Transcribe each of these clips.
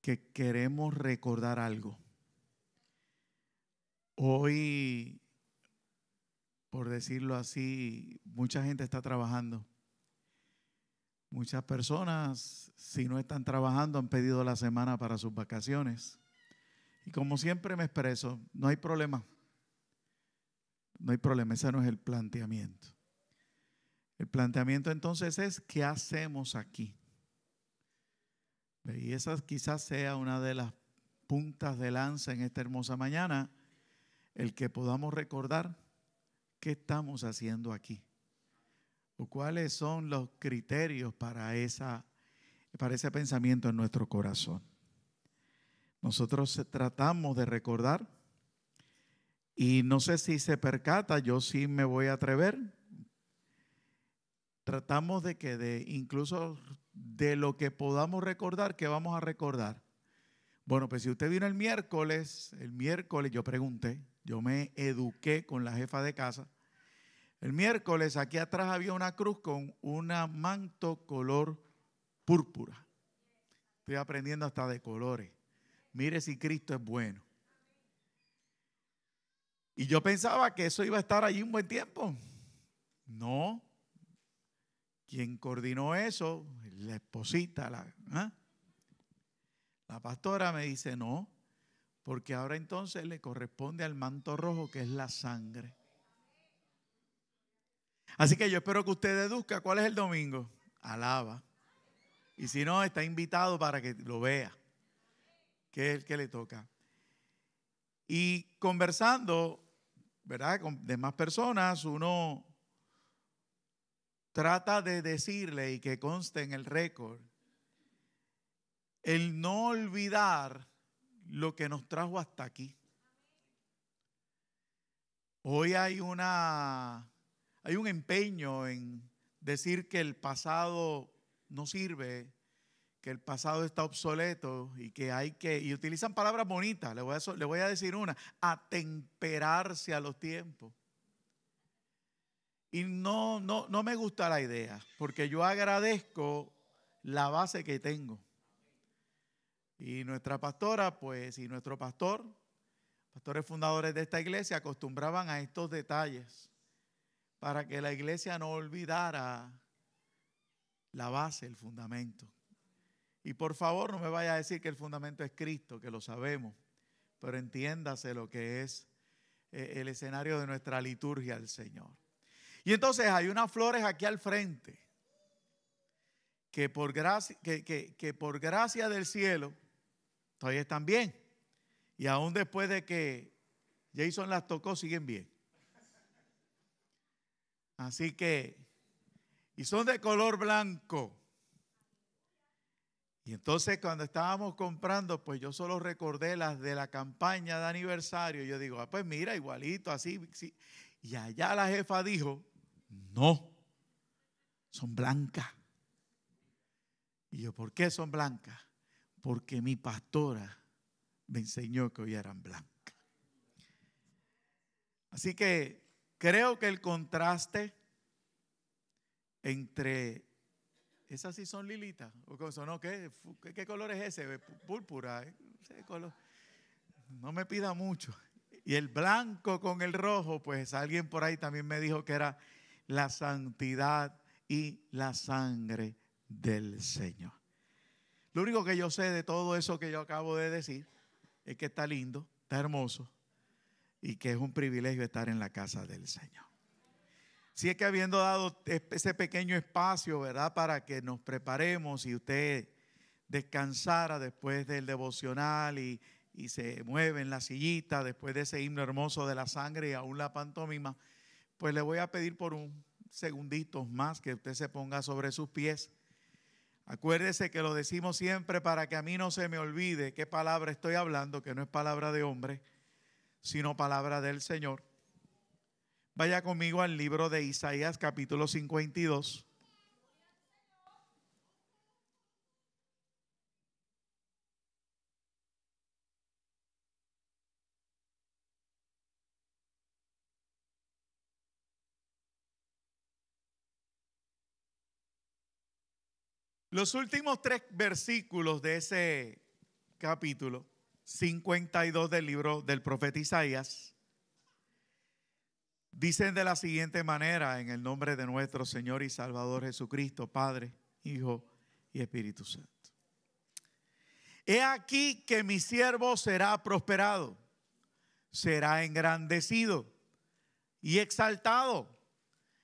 que queremos recordar algo. Hoy, por decirlo así, mucha gente está trabajando. Muchas personas, si no están trabajando, han pedido la semana para sus vacaciones. Y como siempre me expreso, no hay problema. No hay problema, ese no es el planteamiento. El planteamiento entonces es, ¿qué hacemos aquí? Y esa quizás sea una de las puntas de lanza en esta hermosa mañana, el que podamos recordar qué estamos haciendo aquí o cuáles son los criterios para ese pensamiento en nuestro corazón. Nosotros tratamos de recordar y no sé si se percata, yo sí me voy a atrever. Tratamos incluso de lo que podamos recordar, ¿qué vamos a recordar? Bueno, pues si usted vino el miércoles yo pregunté, yo me eduqué con la jefa de casa. El miércoles aquí atrás había una cruz con un manto color púrpura. Estoy aprendiendo hasta de colores. Mire si Cristo es bueno. Y yo pensaba que eso iba a estar allí un buen tiempo. No. Quien coordinó eso, la esposita, la pastora me dice no, porque ahora entonces le corresponde al manto rojo, que es la sangre. Así que yo espero que usted deduzca cuál es el domingo. Alaba. Y si no, está invitado para que lo vea, que es el que le toca. Y conversando, ¿verdad?, con demás personas, uno trata de decirle, y que conste en el récord, el no olvidar lo que nos trajo hasta aquí. Hoy hay un empeño en decir que el pasado no sirve, que el pasado está obsoleto y que y utilizan palabras bonitas, le voy a decir una, atemperarse a los tiempos. Y no me gusta la idea, porque yo agradezco la base que tengo. Y nuestra pastora, pues, y nuestro pastor, pastores fundadores de esta iglesia, acostumbraban a estos detalles para que la iglesia no olvidara la base, el fundamento. Y por favor no me vaya a decir que el fundamento es Cristo, que lo sabemos, pero entiéndase lo que es el escenario de nuestra liturgia al Señor. Y entonces hay unas flores aquí al frente que por gracia del cielo todavía están bien. Y aún después de que Jason las tocó, siguen bien. Así que, y son de color blanco. Y entonces cuando estábamos comprando, pues yo solo recordé las de la campaña de aniversario. Yo digo, pues mira, igualito, así. Sí. Y allá la jefa dijo, no, son blancas. Y yo, ¿por qué son blancas? Porque mi pastora me enseñó que hoy eran blancas. Así que creo que el contraste entre, esas sí son lilitas, o no, ¿qué color es ese? Púrpura, ese color. No me pida mucho. Y el blanco con el rojo, pues alguien por ahí también me dijo que era la santidad y la sangre del Señor. Lo único que yo sé de todo eso que yo acabo de decir es que está lindo, está hermoso y que es un privilegio estar en la casa del Señor. Si es que habiendo dado ese pequeño espacio, ¿verdad?, para que nos preparemos y usted descansara después del devocional y se mueve en la sillita después de ese himno hermoso de la sangre y aún la pantomima, pues le voy a pedir por un segundito más que usted se ponga sobre sus pies. Acuérdese que lo decimos siempre para que a mí no se me olvide qué palabra estoy hablando, que no es palabra de hombre, sino palabra del Señor. Vaya conmigo al libro de Isaías capítulo 52. Los últimos 3 versículos de ese capítulo 52 del libro del profeta Isaías, dicen de la siguiente manera, en el nombre de nuestro Señor y Salvador Jesucristo, Padre, Hijo y Espíritu Santo. He aquí que mi siervo será prosperado, será engrandecido y exaltado,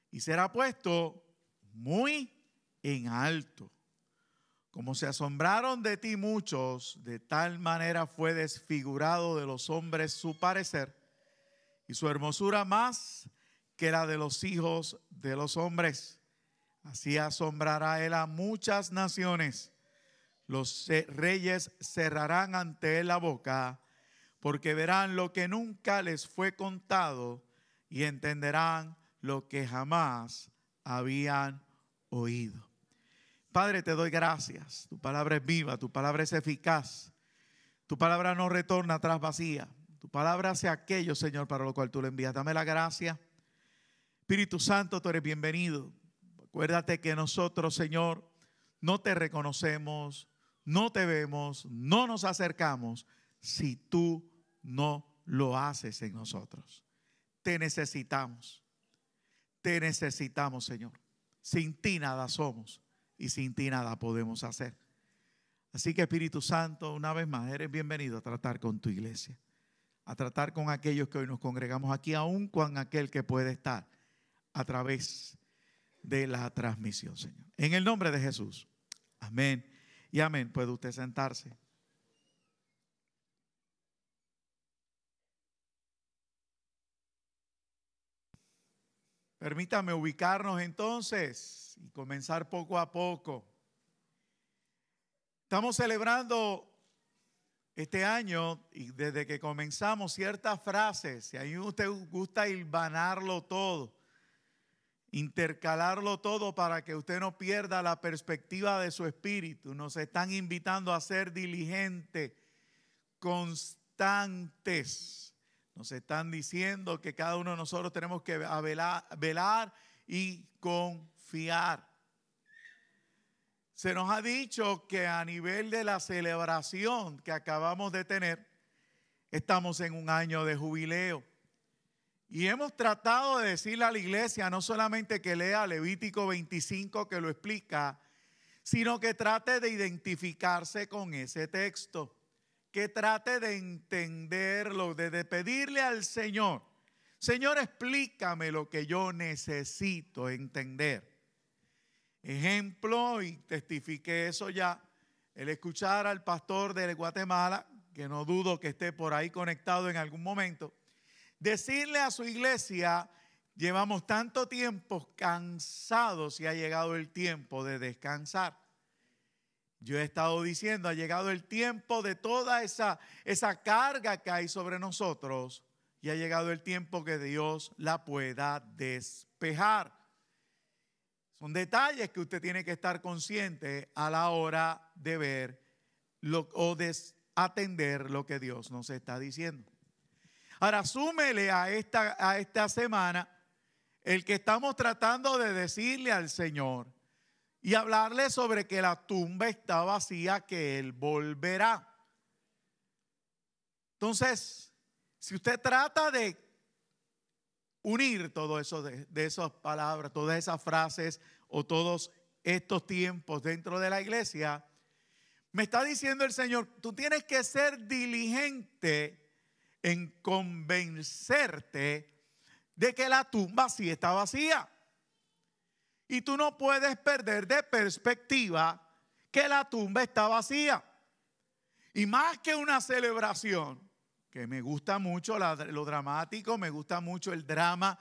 y será puesto muy en alto. Como se asombraron de ti muchos, de tal manera fue desfigurado de los hombres su parecer, y su hermosura más que la de los hijos de los hombres. Así asombrará él a muchas naciones. Los reyes cerrarán ante él la boca, porque verán lo que nunca les fue contado y entenderán lo que jamás habían oído. Padre, te doy gracias. Tu palabra es viva, tu palabra es eficaz. Tu palabra no retorna atrás vacía. Tu palabra hace aquello, Señor, para lo cual tú le envías. Dame la gracia. Espíritu Santo, tú eres bienvenido. Acuérdate que nosotros, Señor, no te reconocemos, no te vemos, no nos acercamos si tú no lo haces en nosotros. Te necesitamos, Señor. Sin ti nada somos y sin ti nada podemos hacer. Así que, Espíritu Santo, una vez más, eres bienvenido a tratar con tu iglesia, a tratar con aquellos que hoy nos congregamos aquí, aún con aquel que puede estar a través de la transmisión, Señor. En el nombre de Jesús. Amén y amén. Puede usted sentarse. Permítame ubicarnos entonces y comenzar poco a poco. Estamos celebrando este año y desde que comenzamos ciertas frases, si a usted gusta hilvanarlo todo, intercalarlo todo para que usted no pierda la perspectiva de su espíritu. Nos están invitando a ser diligentes, constantes. Nos están diciendo que cada uno de nosotros tenemos que velar y confiar. Se nos ha dicho que a nivel de la celebración que acabamos de tener, estamos en un año de jubileo. Y hemos tratado de decirle a la iglesia no solamente que lea Levítico 25 que lo explica, sino que trate de identificarse con ese texto, que trate de entenderlo, de pedirle al Señor, Señor, explícame lo que yo necesito entender. Ejemplo, y testifiqué eso ya, el escuchar al pastor de Guatemala, que no dudo que esté por ahí conectado en algún momento, decirle a su iglesia, llevamos tanto tiempo cansados y ha llegado el tiempo de descansar. Yo he estado diciendo, ha llegado el tiempo de toda esa carga que hay sobre nosotros y ha llegado el tiempo que Dios la pueda despejar. Son detalles que usted tiene que estar consciente a la hora de ver o de atender lo que Dios nos está diciendo. Ahora, súmele a esta semana el que estamos tratando de decirle al Señor y hablarle sobre que la tumba está vacía, que Él volverá. Entonces, si usted trata de unir todo eso de esas palabras, todas esas frases o todos estos tiempos dentro de la iglesia, me está diciendo el Señor, tú tienes que ser diligente en convencerte de que la tumba sí está vacía. Y tú no puedes perder de perspectiva que la tumba está vacía. Y más que una celebración, que me gusta mucho lo dramático, me gusta mucho el drama,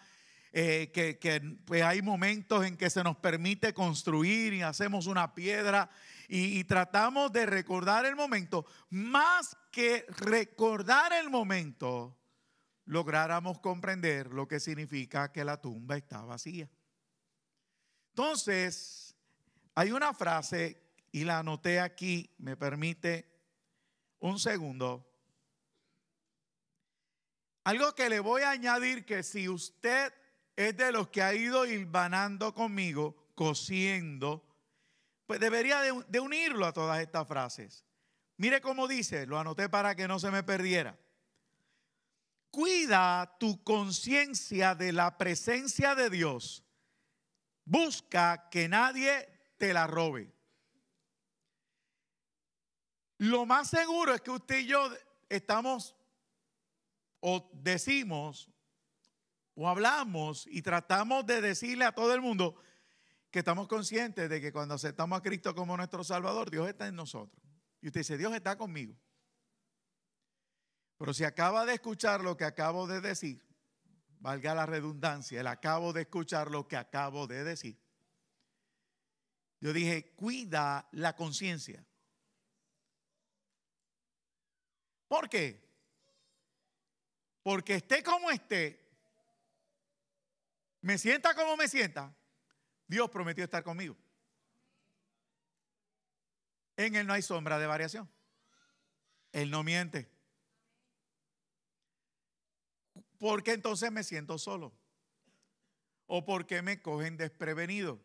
pues hay momentos en que se nos permite construir y hacemos una piedra y tratamos de recordar el momento. Más que recordar el momento, lográramos comprender lo que significa que la tumba está vacía. Entonces, hay una frase y la anoté aquí, me permite un segundo. Algo que le voy a añadir, que si usted es de los que ha ido hilvanando conmigo, cosiendo, pues debería de unirlo a todas estas frases. Mire cómo dice, lo anoté para que no se me perdiera. Cuida tu conciencia de la presencia de Dios. Busca que nadie te la robe. Lo más seguro es que usted y yo estamos o decimos o hablamos y tratamos de decirle a todo el mundo que estamos conscientes de que cuando aceptamos a Cristo como nuestro Salvador, Dios está en nosotros. Y usted dice, Dios está conmigo. Pero si acaba de escuchar lo que acabo de decir, valga la redundancia, el acabo de escuchar lo que acabo de decir. Yo dije, cuida la conciencia. ¿Por qué? Porque esté como esté, me sienta como me sienta, Dios prometió estar conmigo. En Él no hay sombra de variación. Él no miente. ¿Por qué entonces me siento solo? ¿O por qué me cogen desprevenido?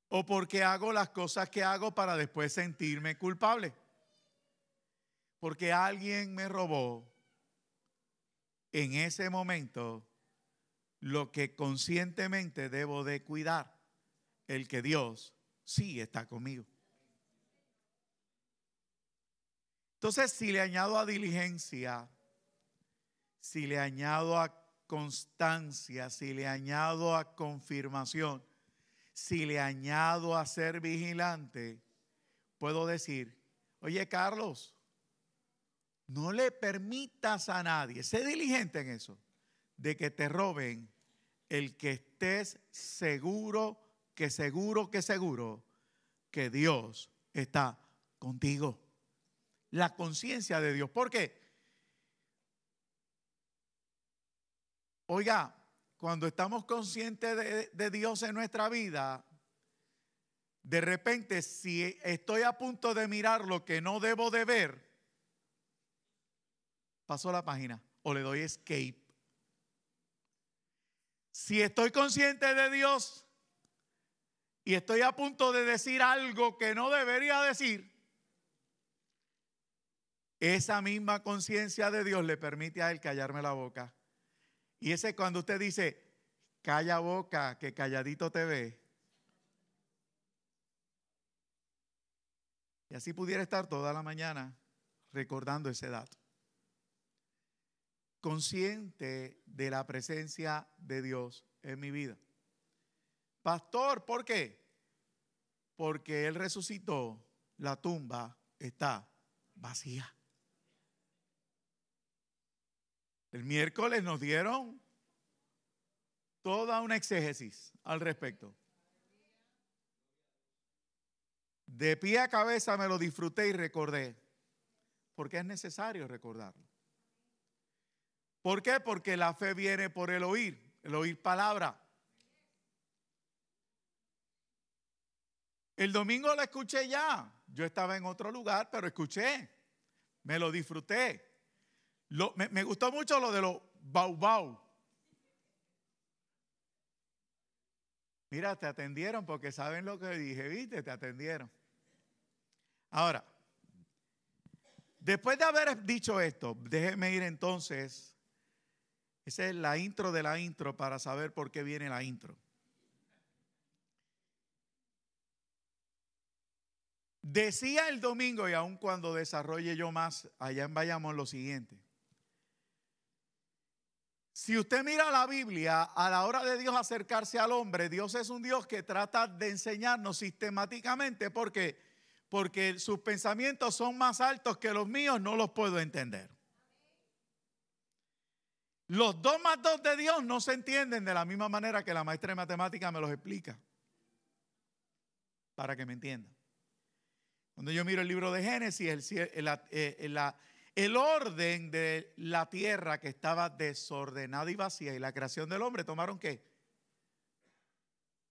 ¿O por qué hago las cosas que hago para después sentirme culpable? Porque alguien me robó en ese momento lo que conscientemente debo de cuidar, el que Dios sí está conmigo. Entonces, si le añado a diligencia, si le añado a constancia, si le añado a confirmación, si le añado a ser vigilante, puedo decir, oye Carlos, no le permitas a nadie, sé diligente en eso, de que te roben el que estés seguro que Dios está contigo. La conciencia de Dios. ¿Por qué? Oiga, cuando estamos conscientes de Dios en nuestra vida, de repente si estoy a punto de mirar lo que no debo de ver, paso la página o le doy escape. Si estoy consciente de Dios y estoy a punto de decir algo que no debería decir, esa misma conciencia de Dios le permite a Él callarme la boca. Y ese es cuando usted dice, calla boca, que calladito te ve. Y así pudiera estar toda la mañana recordando ese dato. Consciente de la presencia de Dios en mi vida. Pastor, ¿por qué? Porque Él resucitó, la tumba está vacía. El miércoles nos dieron toda una exégesis al respecto. De pie a cabeza me lo disfruté y recordé. Porque es necesario recordarlo. ¿Por qué? Porque la fe viene por el oír palabra. El domingo la escuché ya. Yo estaba en otro lugar, pero escuché. Me lo disfruté. Me gustó mucho lo de los bau. Mira, te atendieron porque saben lo que dije, ¿viste? Te atendieron. Ahora, después de haber dicho esto, déjeme ir entonces. Esa es la intro de la intro para saber por qué viene la intro. Decía el domingo, y aun cuando desarrolle yo más allá en Bayamón, lo siguiente. Si usted mira la Biblia, a la hora de Dios acercarse al hombre, Dios es un Dios que trata de enseñarnos sistemáticamente. ¿Por qué? Porque sus pensamientos son más altos que los míos, no los puedo entender. Los 2 más 2 de Dios no se entienden de la misma manera que la maestra de matemáticas me los explica. Para que me entiendan. Cuando yo miro el libro de Génesis, el orden de la tierra que estaba desordenada y vacía y la creación del hombre tomaron ¿qué?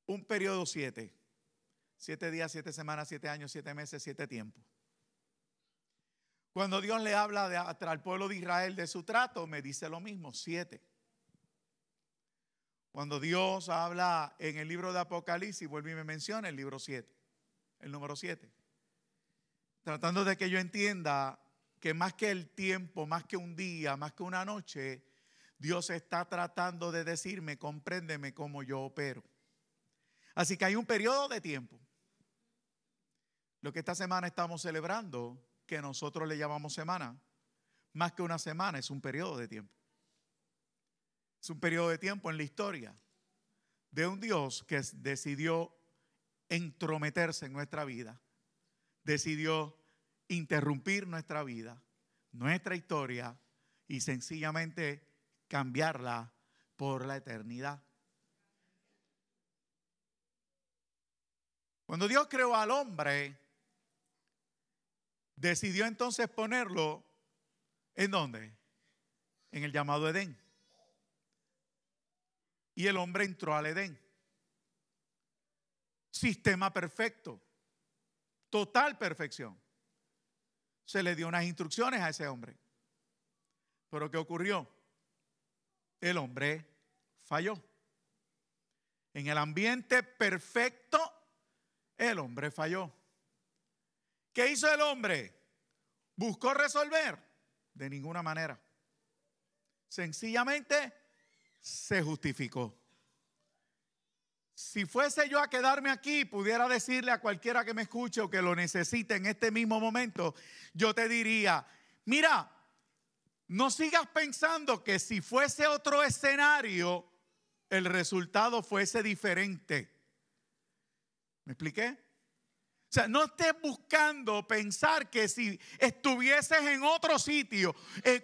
Un periodo 7. 7 días, 7 semanas, 7 años, 7 meses, 7 tiempos. Cuando Dios le habla al pueblo de Israel de su trato, me dice lo mismo, 7. Cuando Dios habla en el libro de Apocalipsis, vuelve y me menciona el libro 7, el número 7. tratando de que yo entienda que más que el tiempo, más que un día, más que una noche, Dios está tratando de decirme, compréndeme cómo yo opero. Así que hay un periodo de tiempo. Lo que esta semana estamos celebrando, que nosotros le llamamos semana, más que una semana, es un periodo de tiempo. Es un periodo de tiempo en la historia de un Dios que decidió entrometerse en nuestra vida, decidió interrumpir nuestra vida, nuestra historia y sencillamente cambiarla por la eternidad. Cuando Dios creó al hombre, decidió entonces ponerlo ¿en dónde? En el llamado Edén. Y el hombre entró al Edén. Sistema perfecto, total perfección. Se le dio unas instrucciones a ese hombre. Pero ¿qué ocurrió? El hombre falló. En el ambiente perfecto, el hombre falló. ¿Qué hizo el hombre? ¿Buscó resolver? De ninguna manera. Sencillamente se justificó. Si fuese yo a quedarme aquí, pudiera decirle a cualquiera que me escuche o que lo necesite en este mismo momento, yo te diría, mira, no sigas pensando que si fuese otro escenario, el resultado fuese diferente. ¿Me expliqué? O sea, no estés buscando pensar que si estuvieses en otro sitio,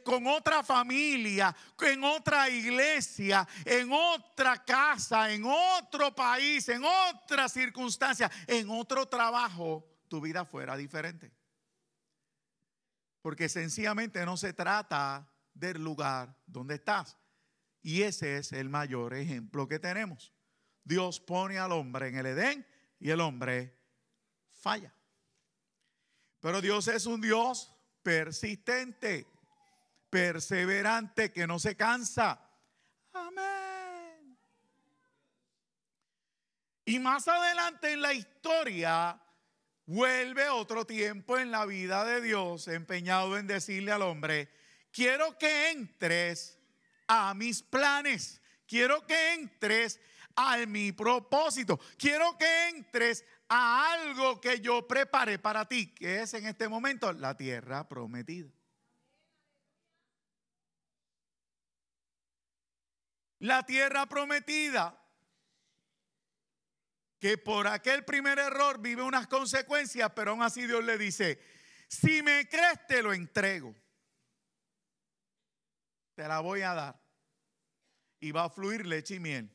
con otra familia, en otra iglesia, en otra casa, en otro país, en otra circunstancia, en otro trabajo, tu vida fuera diferente. Porque sencillamente no se trata del lugar donde estás. Y ese es el mayor ejemplo que tenemos. Dios pone al hombre en el Edén y el hombre falla. Pero Dios es un Dios persistente, perseverante, que no se cansa. Amén. Y más adelante en la historia vuelve otro tiempo en la vida de Dios empeñado en decirle al hombre, quiero que entres a mis planes, quiero que entres a mi propósito, quiero que entres a algo que yo preparé para ti, que es en este momento la tierra prometida. La tierra prometida, que por aquel primer error vive unas consecuencias, pero aún así Dios le dice, si me crees te lo entrego, te la voy a dar y va a fluir leche y miel.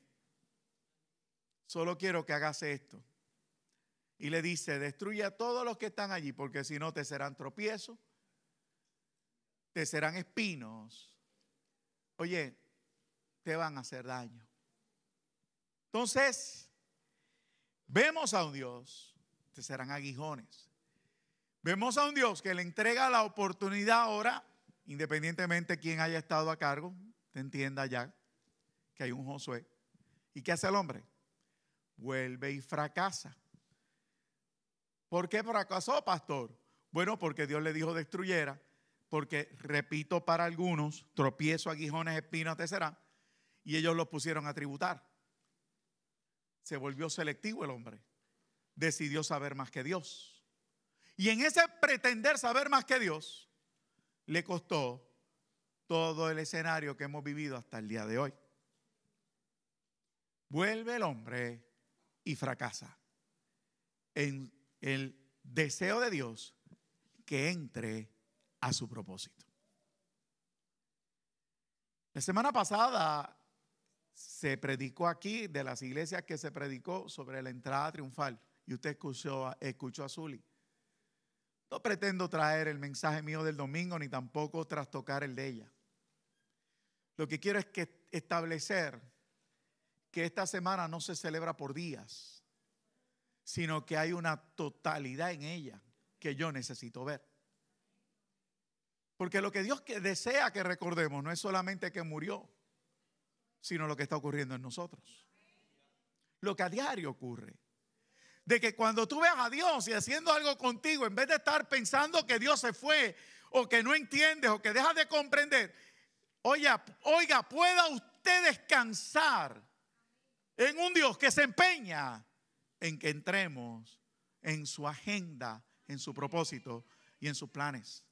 Solo quiero que hagas esto. Y le dice, destruye a todos los que están allí, porque si no te serán tropiezos, te serán espinos. Oye, te van a hacer daño. Entonces, vemos a un Dios, te serán aguijones. Vemos a un Dios que le entrega la oportunidad ahora, independientemente de quién haya estado a cargo, te entienda ya que hay un Josué. ¿Y qué hace el hombre? Vuelve y fracasa. ¿Por qué fracasó, pastor? Bueno, porque Dios le dijo destruyera, porque, repito, para algunos, tropiezo, aguijones, espinas te serán, y ellos lo pusieron a tributar. Se volvió selectivo el hombre. Decidió saber más que Dios. Y en ese pretender saber más que Dios, le costó todo el escenario que hemos vivido hasta el día de hoy. Vuelve el hombre y fracasa en el deseo de Dios que entre a su propósito. La semana pasada se predicó aquí, de las iglesias que se predicó sobre la entrada triunfal, y usted escuchó a Zuli. No pretendo traer el mensaje mío del domingo ni tampoco trastocar el de ella. Lo que quiero es que establecer que esta semana no se celebra por días, sino que hay una totalidad en ella que yo necesito ver. Porque lo que Dios desea que recordemos no es solamente que murió, sino lo que está ocurriendo en nosotros. Lo que a diario ocurre. De que cuando tú veas a Dios y haciendo algo contigo, en vez de estar pensando que Dios se fue, o que no entiendes, o que dejas de comprender, oiga, pueda usted descansar en un Dios que se empeña en que entremos en su agenda, en su propósito y en sus planes.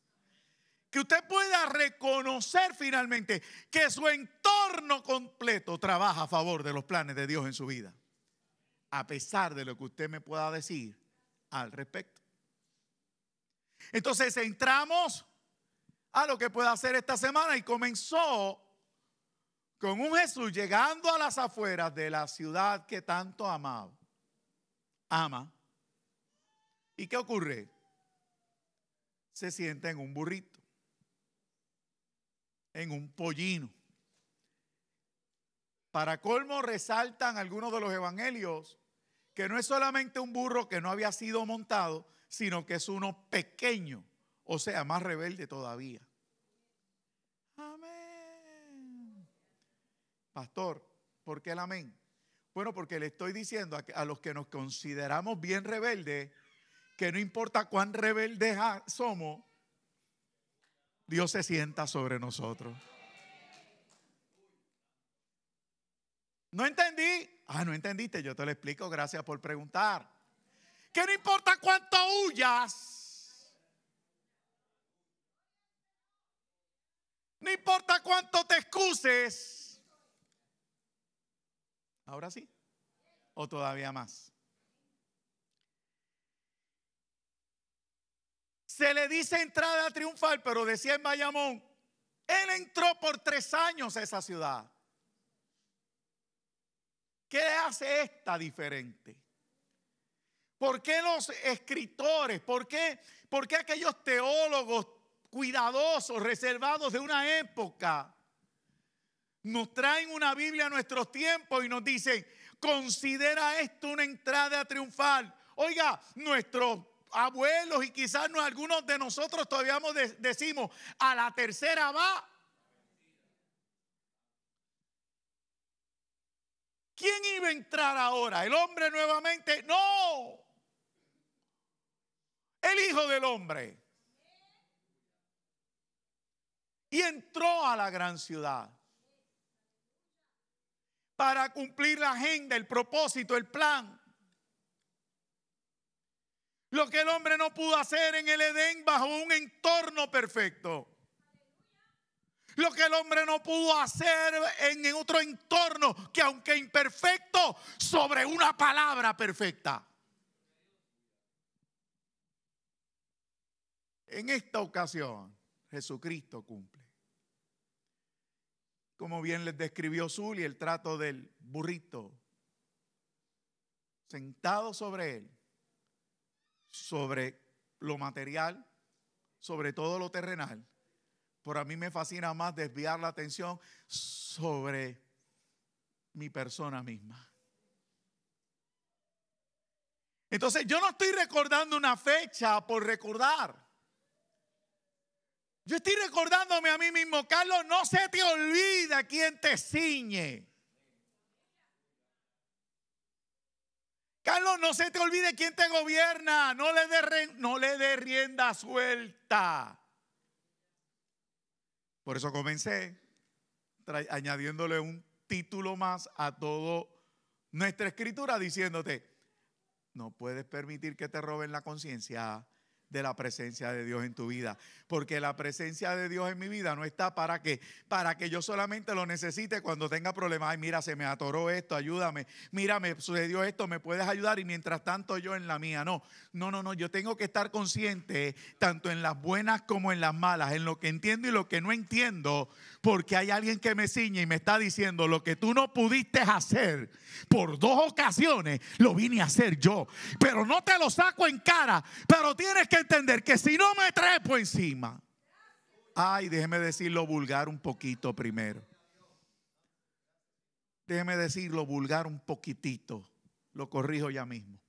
Que usted pueda reconocer finalmente que su entorno completo trabaja a favor de los planes de Dios en su vida, a pesar de lo que usted me pueda decir al respecto. Entonces entramos a lo que puede hacer esta semana y comenzó con un Jesús llegando a las afueras de la ciudad que tanto ama. ¿Y qué ocurre? Se sienta en un burrito, en un pollino. Para colmo, resaltan algunos de los evangelios que no es solamente un burro que no había sido montado, sino que es uno pequeño, o sea, más rebelde todavía. Amén. Pastor, ¿por qué el amén? Bueno, porque le estoy diciendo a los que nos consideramos bien rebeldes, que no importa cuán rebeldes somos, Dios se sienta sobre nosotros. ¿No entendí? No entendiste, yo te lo explico, gracias por preguntar. Que no importa cuánto huyas, no importa cuánto te excuses. ¿Ahora sí? ¿O todavía más? Se le dice entrada triunfal, pero decía en Bayamón, él entró por 3 años a esa ciudad. ¿Qué hace esta diferente? ¿Por qué los escritores, por qué aquellos teólogos cuidadosos, reservados de una época, nos traen una Biblia a nuestros tiempos y nos dicen, considera esto una entrada triunfal? Oiga, nuestros abuelos y quizás algunos de nosotros todavía decimos, a la tercera va. ¿Quién iba a entrar ahora? ¿El hombre nuevamente? No. El Hijo del Hombre. Y entró a la gran ciudad para cumplir la agenda, el propósito, el plan. Lo que el hombre no pudo hacer en el Edén bajo un entorno perfecto. Lo que el hombre no pudo hacer en otro entorno que aunque imperfecto, sobre una palabra perfecta. En esta ocasión, Jesucristo cumple. Como bien les describió Zuli, el trato del burrito. Sentado sobre él, sobre lo material, sobre todo lo terrenal. Por a mí me fascina más desviar la atención sobre mi persona misma. Entonces yo no estoy recordando una fecha por recordar. Yo estoy recordándome a mí mismo, Carlos, no se te olvida quién te ciñe. Carlos, no se te olvide quién te gobierna. No le dé rienda suelta. Por eso comencé añadiéndole un título más a todo nuestra escritura, diciéndote, no puedes permitir que te roben la conciencia de la presencia de Dios en tu vida, porque la presencia de Dios en mi vida no está para que yo solamente lo necesite cuando tenga problemas. Ay, mira, se me atoró esto, ayúdame. Mira, me sucedió esto, me puedes ayudar, y mientras tanto yo en la mía. No, yo tengo que estar consciente tanto en las buenas como en las malas, en lo que entiendo y lo que no entiendo, porque hay alguien que me ciñe y me está diciendo, lo que tú no pudiste hacer por 2 ocasiones, lo vine a hacer yo, pero no te lo saco en cara, pero tienes que entender que si no me trepo encima. Ay, déjeme decirlo vulgar un poquito primero. Déjeme decirlo vulgar un poquitito. Lo corrijo ya mismo.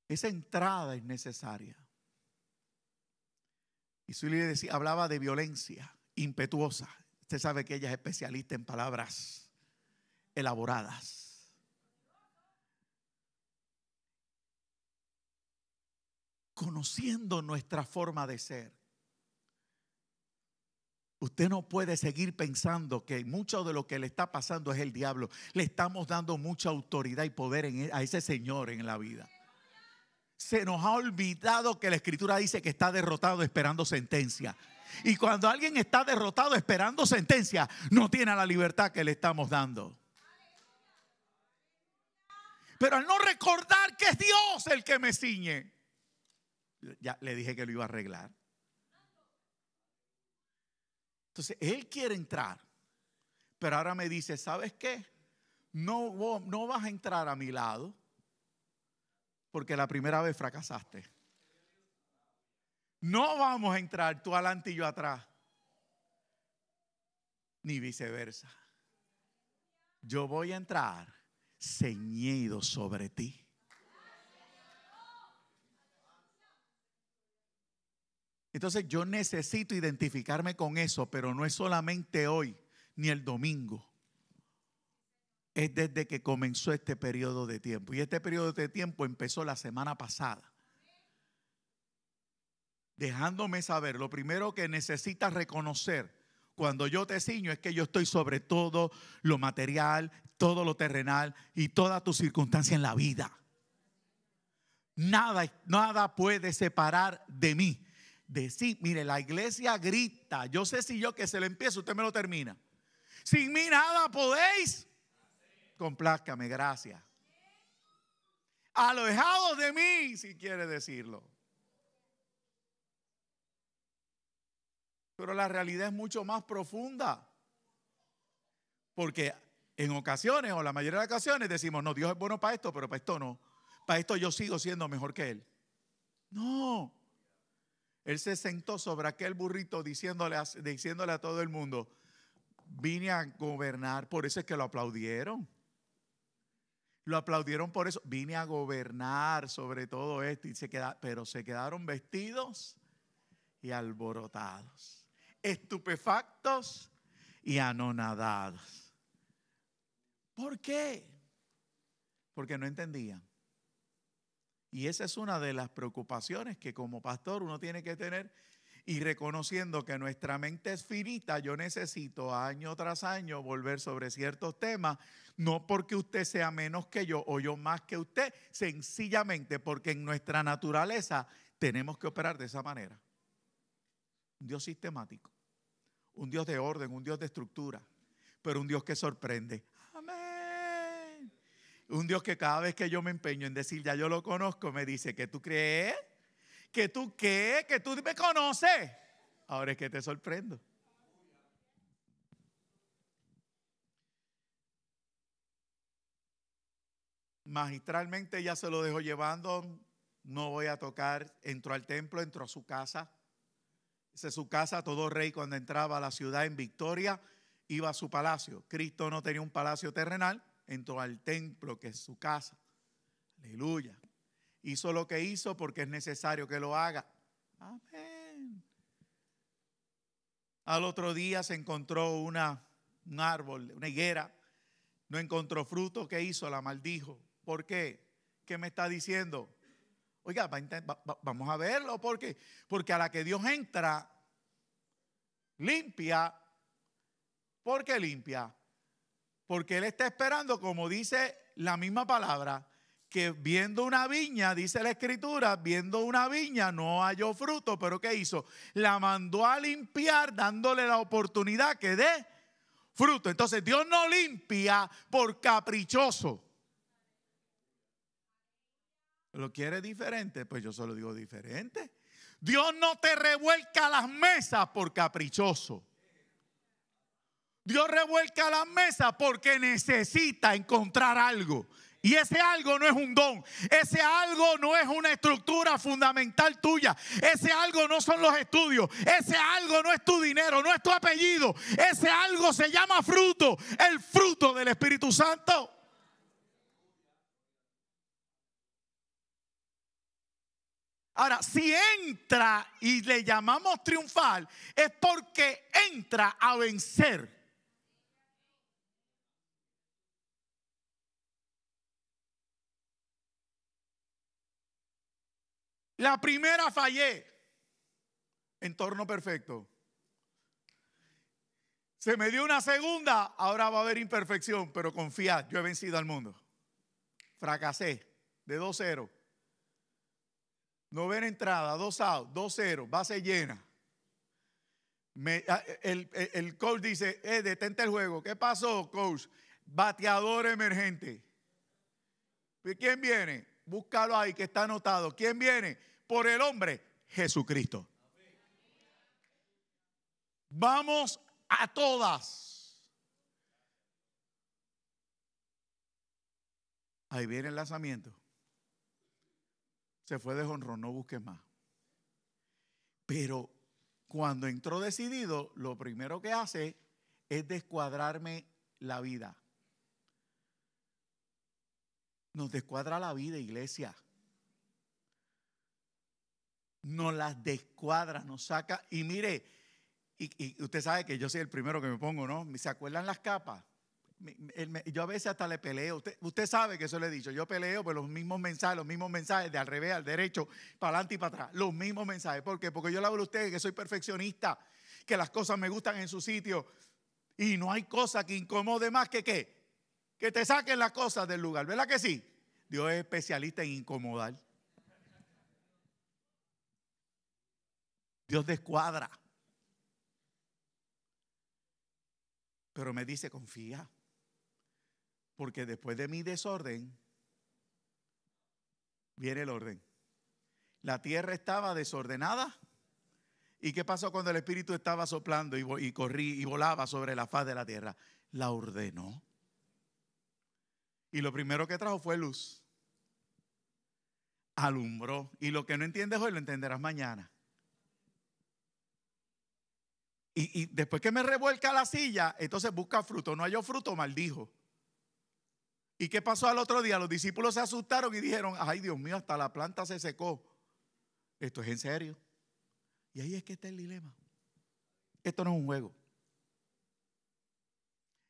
Esa entrada es necesaria. Y Zully hablaba de violencia impetuosa. Usted sabe que ella es especialista en palabras elaboradas. conociendo nuestra forma de ser. Usted no puede seguir pensando que mucho de lo que le está pasando es el diablo. Le estamos dando mucha autoridad y poder a ese señor en la vida. Se nos ha olvidado que la Escritura dice que está derrotado esperando sentencia. Y cuando alguien está derrotado esperando sentencia, no tiene la libertad que le estamos dando. Pero al no recordar que es Dios el que me ciñe, ya le dije que lo iba a arreglar. Entonces, él quiere entrar, pero ahora me dice, ¿sabes qué? No vas a entrar a mi lado porque la primera vez fracasaste. No vamos a entrar tú adelante y yo atrás, ni viceversa. Yo voy a entrar ceñido sobre ti. Entonces yo necesito identificarme con eso, pero no es solamente hoy ni el domingo. Es desde que comenzó este periodo de tiempo. Y este periodo de tiempo empezó la semana pasada. Dejándome saber, lo primero que necesitas reconocer cuando yo te ciño es que yo estoy sobre todo lo material, todo lo terrenal y toda tu circunstancia en la vida. Nada puede separar de mí. Decir, mire, la iglesia grita. Yo sé si yo que se lo empiezo, usted me lo termina. Sin mí nada podéis. Complázcame, gracias. Alejados de mí, si quiere decirlo. Pero la realidad es mucho más profunda. Porque en ocasiones, o la mayoría de las ocasiones, decimos, no, Dios es bueno para esto, pero para esto no. Para esto yo sigo siendo mejor que Él. No. Él se sentó sobre aquel burrito diciéndole a todo el mundo, vine a gobernar. Por eso es que lo aplaudieron. Lo aplaudieron por eso. Vine a gobernar sobre todo esto. Pero se quedaron vestidos y alborotados, estupefactos y anonadados. ¿Por qué? Porque no entendían. Y esa es una de las preocupaciones que como pastor uno tiene que tener, y reconociendo que nuestra mente es finita, yo necesito año tras año volver sobre ciertos temas, no porque usted sea menos que yo o yo más que usted, sencillamente porque en nuestra naturaleza tenemos que operar de esa manera. Un Dios sistemático, un Dios de orden, un Dios de estructura, pero un Dios que sorprende. Amén. Un Dios que cada vez que yo me empeño en decir, ya yo lo conozco, me dice, ¿qué tú crees? ¿Que tú qué? ¿Que tú me conoces? Ahora es que te sorprendo. Magistralmente ya se lo dejo llevando. No voy a tocar. Entró al templo, entró a su casa. Esa es su casa. Todo rey cuando entraba a la ciudad en victoria iba a su palacio. Cristo no tenía un palacio terrenal. Entró al templo, que es su casa. Aleluya. Hizo lo que hizo porque es necesario que lo haga. Amén. Al otro día se encontró un árbol, una higuera. No encontró fruto. ¿Qué hizo? La maldijo. ¿Por qué? ¿Qué me está diciendo? Oiga, vamos a verlo. ¿Por qué? Porque a la que Dios entra, limpia. ¿Por qué limpia? Porque Él está esperando, como dice la misma palabra, que viendo una viña, dice la Escritura, viendo una viña no halló fruto, pero ¿qué hizo? La mandó a limpiar, dándole la oportunidad que dé fruto. Entonces Dios no limpia por caprichoso. ¿Lo quiere diferente? Pues yo solo digo diferente. Dios no te revuelca las mesas por caprichoso. Dios revuelca las mesas porque necesita encontrar algo. Y ese algo no es un don. Ese algo no es una estructura fundamental tuya. Ese algo no son los estudios. Ese algo no es tu dinero, no es tu apellido. Ese algo se llama fruto. El fruto del Espíritu Santo. Ahora, si entra y le llamamos triunfal, es porque entra a vencer. La primera fallé. Entorno perfecto. Se me dio una segunda, ahora va a haber imperfección, pero confiad, yo he vencido al mundo. Fracasé de 2-0. Novena entrada, 2 out, 2-0, base llena. El coach dice, detente el juego. ¿Qué pasó, coach? Bateador emergente. ¿Quién viene? Búscalo ahí que está anotado. ¿Quién viene? Por el hombre, Jesucristo. Vamos a todas. Ahí viene el lanzamiento. Se fue de jonrón, no busques más. Pero cuando entró decidido, lo primero que hace es descuadrarme la vida. Nos descuadra la vida, iglesia. Nos las descuadra, nos saca. Y mire, y usted sabe que yo soy el primero que me pongo, ¿no? ¿Se acuerdan las capas? Yo a veces hasta le peleo. Usted sabe que eso le he dicho. Yo peleo por los mismos mensajes de al revés, al derecho, para adelante y para atrás. Los mismos mensajes. ¿Por qué? Porque yo le hablo a ustedes que soy perfeccionista, que las cosas me gustan en su sitio. Y no hay cosa que incomode más que ¿qué? Que te saquen las cosas del lugar. ¿Verdad que sí? Dios es especialista en incomodar. Dios descuadra. Pero me dice, confía. Porque después de mi desorden, viene el orden. La tierra estaba desordenada. ¿Y qué pasó cuando el Espíritu estaba soplando y corrí y volaba sobre la faz de la tierra? La ordenó. Y lo primero que trajo fue luz. Alumbró. Y lo que no entiendes hoy lo entenderás mañana. Y después que me revuelca la silla, entonces busca fruto. No halló fruto, maldijo. ¿Y qué pasó al otro día? Los discípulos se asustaron y dijeron, ay Dios mío, hasta la planta se secó. Esto es en serio. Y ahí es que está el dilema. Esto no es un juego.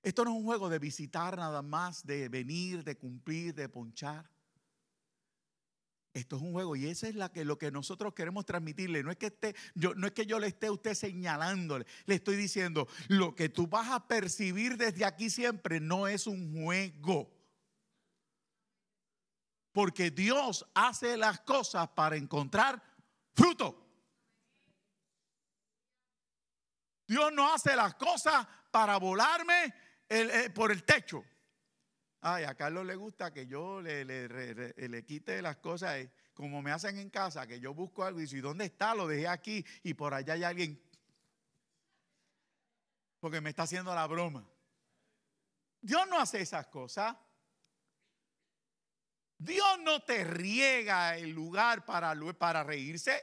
Esto no es un juego de visitar nada más, de venir, de cumplir, de ponchar. Esto es un juego y esa es lo que nosotros queremos transmitirle. No es que yo le esté a usted señalándole, le estoy diciendo, lo que tú vas a percibir desde aquí siempre no es un juego. Porque Dios hace las cosas para encontrar fruto. Dios no hace las cosas para volarme por el techo. Ay, a Carlos le gusta que yo le quite las cosas como me hacen en casa, que yo busco algo y dice, ¿dónde está? Lo dejé aquí y por allá hay alguien. Porque me está haciendo la broma. Dios no hace esas cosas. Dios no te riega el lugar para reírse.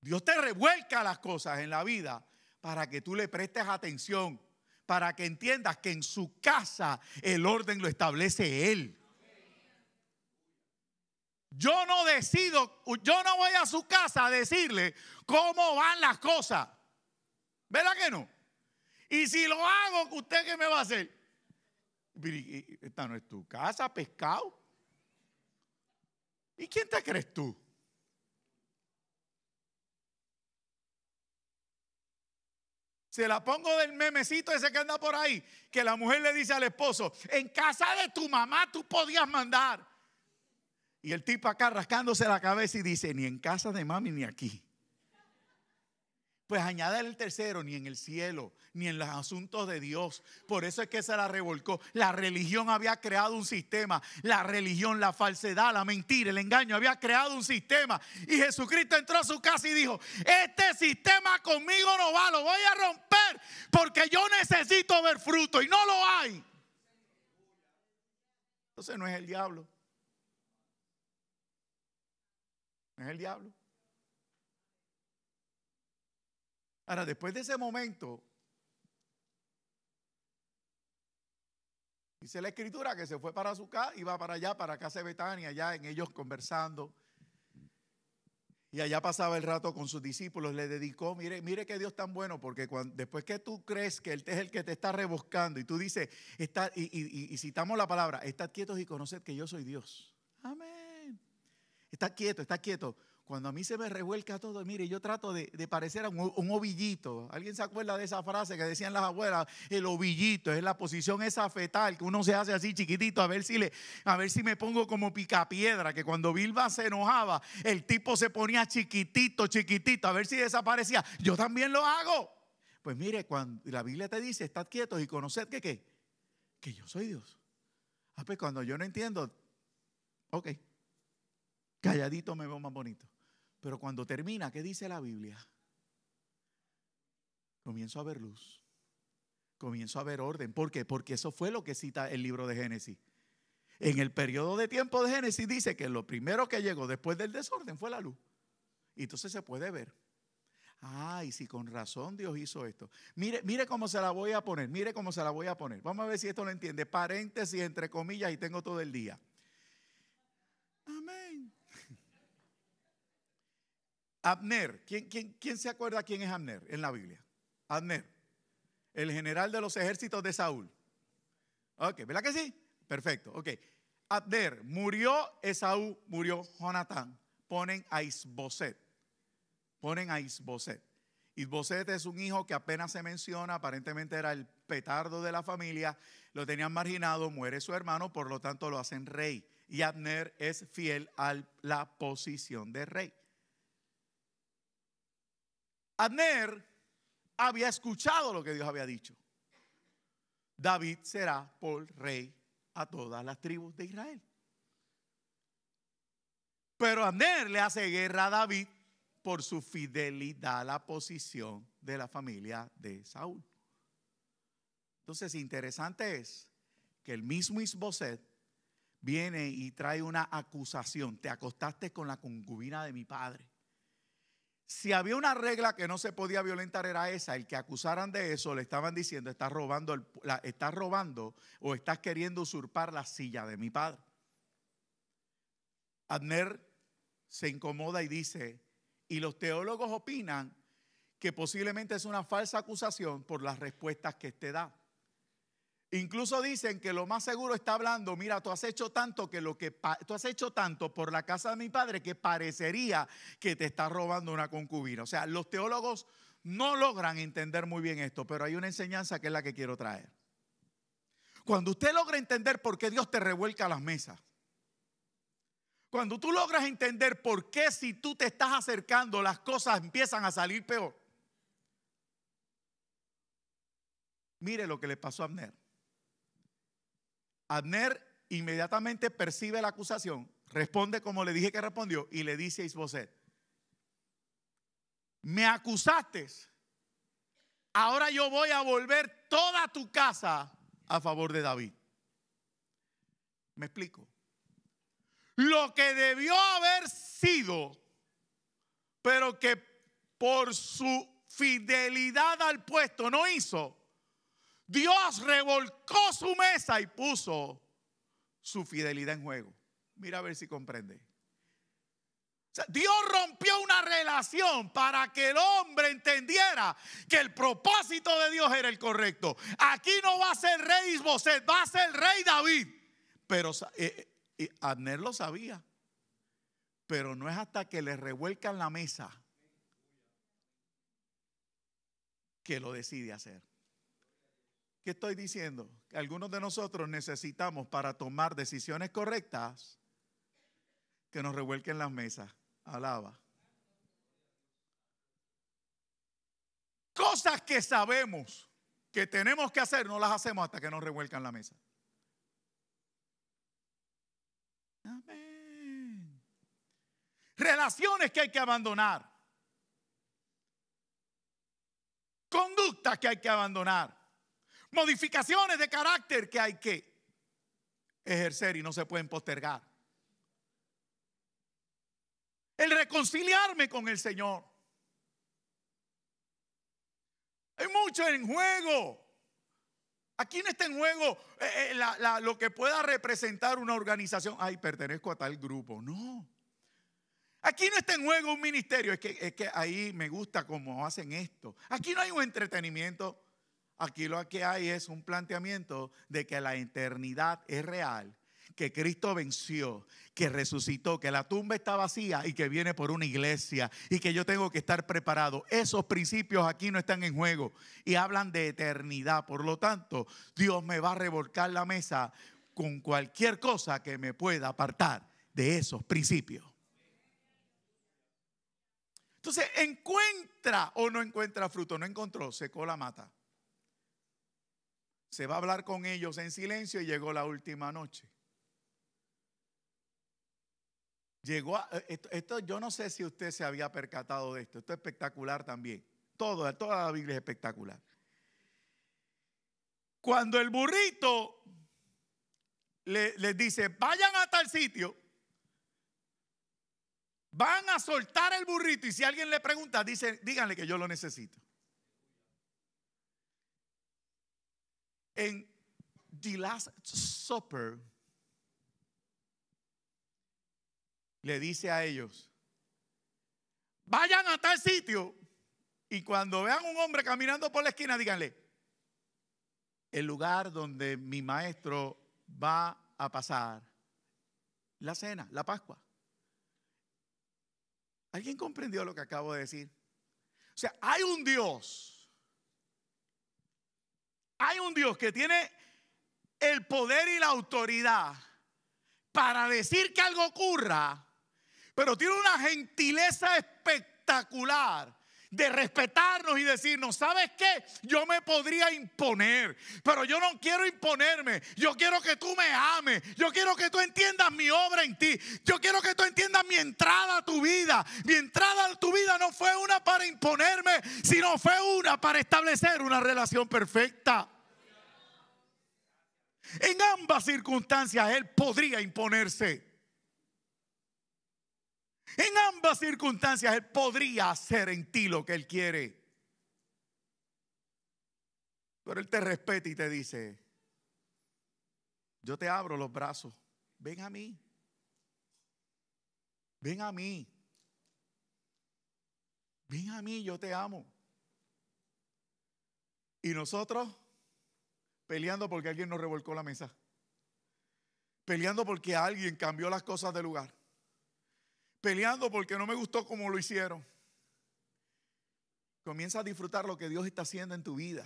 Dios te revuelca las cosas en la vida para que tú le prestes atención, para que entiendas que en su casa el orden lo establece Él. Yo no voy a su casa a decirle cómo van las cosas. ¿Verdad que no? Y si lo hago, ¿usted qué me va a hacer? Esta no es tu casa, pescado. ¿Y quién te crees tú? Se la pongo del memecito ese que anda por ahí, que la mujer le dice al esposo, en casa de tu mamá tú podías mandar. Y el tipo acá rascándose la cabeza y dice, ni en casa de mami ni aquí. Pues añade el tercero, ni en el cielo, ni en los asuntos de Dios. Por eso es que se la revolcó. La religión había creado un sistema. La religión, la falsedad, la mentira, el engaño había creado un sistema. Y Jesucristo entró a su casa y dijo, este sistema conmigo no va, lo voy a romper porque yo necesito ver fruto y no lo hay. Entonces no es el diablo. No es el diablo. Ahora, después de ese momento, dice la escritura que se fue para su casa, iba para allá, para casa de Betania, allá en ellos conversando. Y allá pasaba el rato con sus discípulos, le dedicó, mire que Dios tan bueno, porque después que tú crees que Él es el que te está rebuscando y tú dices, y citamos la palabra, estad quietos y conoced que yo soy Dios. Amén. Está quieto, está quieto. Cuando a mí se me revuelca todo, mire, yo trato de parecer a un ovillito. ¿Alguien se acuerda de esa frase que decían las abuelas? El ovillito, es la posición esa fetal, que uno se hace así chiquitito, a ver si me pongo como picapiedra, que cuando Vilma se enojaba, el tipo se ponía chiquitito, chiquitito, a ver si desaparecía. Yo también lo hago. Pues mire, cuando la Biblia te dice, estad quietos y conoced que ¿qué? Que yo soy Dios. Pues cuando yo no entiendo, ok, calladito me veo más bonito. Pero cuando termina, ¿qué dice la Biblia? Comienzo a ver luz. Comienzo a ver orden. ¿Por qué? Porque eso fue lo que cita el libro de Génesis. En el periodo de tiempo de Génesis dice que lo primero que llegó después del desorden fue la luz. Y entonces se puede ver. Y si con razón Dios hizo esto. Mire cómo se la voy a poner. Mire cómo se la voy a poner. Vamos a ver si esto lo entiende. Paréntesis entre comillas y tengo todo el día. Amén. Abner, ¿quién se acuerda quién es Abner en la Biblia? Abner, el general de los ejércitos de Saúl. Ok, ¿verdad que sí? Perfecto, ok. Abner, murió Esaú, murió Jonatán. Ponen a Isboset. Isboset es un hijo que apenas se menciona, aparentemente era el petardo de la familia, lo tenían marginado, muere su hermano, por lo tanto lo hacen rey. Y Abner es fiel a la posición de rey. Abner había escuchado lo que Dios había dicho. David será por rey a todas las tribus de Israel. Pero Abner le hace guerra a David por su fidelidad a la posición de la familia de Saúl. Entonces, interesante es que el mismo Isboset viene y trae una acusación. Te acostaste con la concubina de mi padre. Si había una regla que no se podía violentar era esa, el que acusaran de eso le estaban diciendo estás robando o estás queriendo usurpar la silla de mi padre. Abner se incomoda y dice, y los teólogos opinan que posiblemente es una falsa acusación por las respuestas que éste da. Incluso dicen que lo más seguro está hablando, mira, tú has hecho tanto tú has hecho tanto por la casa de mi padre que parecería que te está robando una concubina. O sea, los teólogos no logran entender muy bien esto, pero hay una enseñanza que es la que quiero traer. Cuando usted logra entender por qué Dios te revuelca las mesas, cuando tú logras entender por qué si tú te estás acercando las cosas empiezan a salir peor. Mire lo que le pasó a Abner. Abner inmediatamente percibe la acusación, responde como le dije que respondió y le dice a Isboset, me acusaste, ahora yo voy a volver toda tu casa a favor de David. ¿Me explico? Lo que debió haber sido, pero que por su fidelidad al puesto no hizo, Dios revolcó su mesa y puso su fidelidad en juego. Mira a ver si comprende. O sea, Dios rompió una relación para que el hombre entendiera que el propósito de Dios era el correcto. Aquí no va a ser rey Isboset, va a ser rey David. Pero Abner lo sabía. Pero no es hasta que le revuelcan la mesa que lo decide hacer. ¿Qué estoy diciendo? Que algunos de nosotros necesitamos para tomar decisiones correctas que nos revuelquen las mesas. Alaba. Cosas que sabemos que tenemos que hacer, no las hacemos hasta que nos revuelcan la mesa. Amén. Relaciones que hay que abandonar. Conductas que hay que abandonar. Modificaciones de carácter que hay que ejercer y no se pueden postergar. El reconciliarme con el Señor. Hay mucho en juego. Aquí no está en juego lo que pueda representar una organización. Ay, pertenezco a tal grupo. No. Aquí no está en juego un ministerio. Es que ahí me gusta cómo hacen esto. Aquí no hay un entretenimiento. Aquí lo que hay es un planteamiento de que la eternidad es real, que Cristo venció, que resucitó, que la tumba está vacía y que viene por una iglesia y que yo tengo que estar preparado. Esos principios aquí no están en juego y hablan de eternidad. Por lo tanto, Dios me va a revolcar la mesa con cualquier cosa que me pueda apartar de esos principios. Entonces, encuentra o no encuentra fruto. No encontró, secó la mata. Se va a hablar con ellos en silencio y llegó la última noche. Llegó esto yo no sé si usted se había percatado de esto. Esto es espectacular también. Toda la Biblia es espectacular. Cuando el burrito les dice, vayan a tal sitio, van a soltar el burrito y si alguien le pregunta, díganle que yo lo necesito. En The Last Supper le dice a ellos, vayan a tal sitio y cuando vean un hombre caminando por la esquina, díganle, el lugar donde mi maestro va a pasar la cena, la Pascua. ¿Alguien comprendió lo que acabo de decir? O sea, hay un Dios que tiene el poder y la autoridad para decir que algo ocurra, pero tiene una gentileza espectacular de respetarnos y decirnos, ¿sabes qué? Yo me podría imponer, pero yo no quiero imponerme. Yo quiero que tú me ames. Yo quiero que tú entiendas mi obra en ti. Yo quiero que tú entiendas mi entrada a tu vida. Mi entrada a tu vida no fue una para imponerme, sino fue una para establecer una relación perfecta. En ambas circunstancias Él podría imponerse. En ambas circunstancias Él podría hacer en ti lo que Él quiere. Pero Él te respeta y te dice, yo te abro los brazos. Ven a mí. Ven a mí. Ven a mí, yo te amo. Y nosotros peleando porque alguien nos revolcó la mesa. Peleando porque alguien cambió las cosas de lugar. Peleando porque no me gustó como lo hicieron. Comienza a disfrutar lo que Dios está haciendo en tu vida.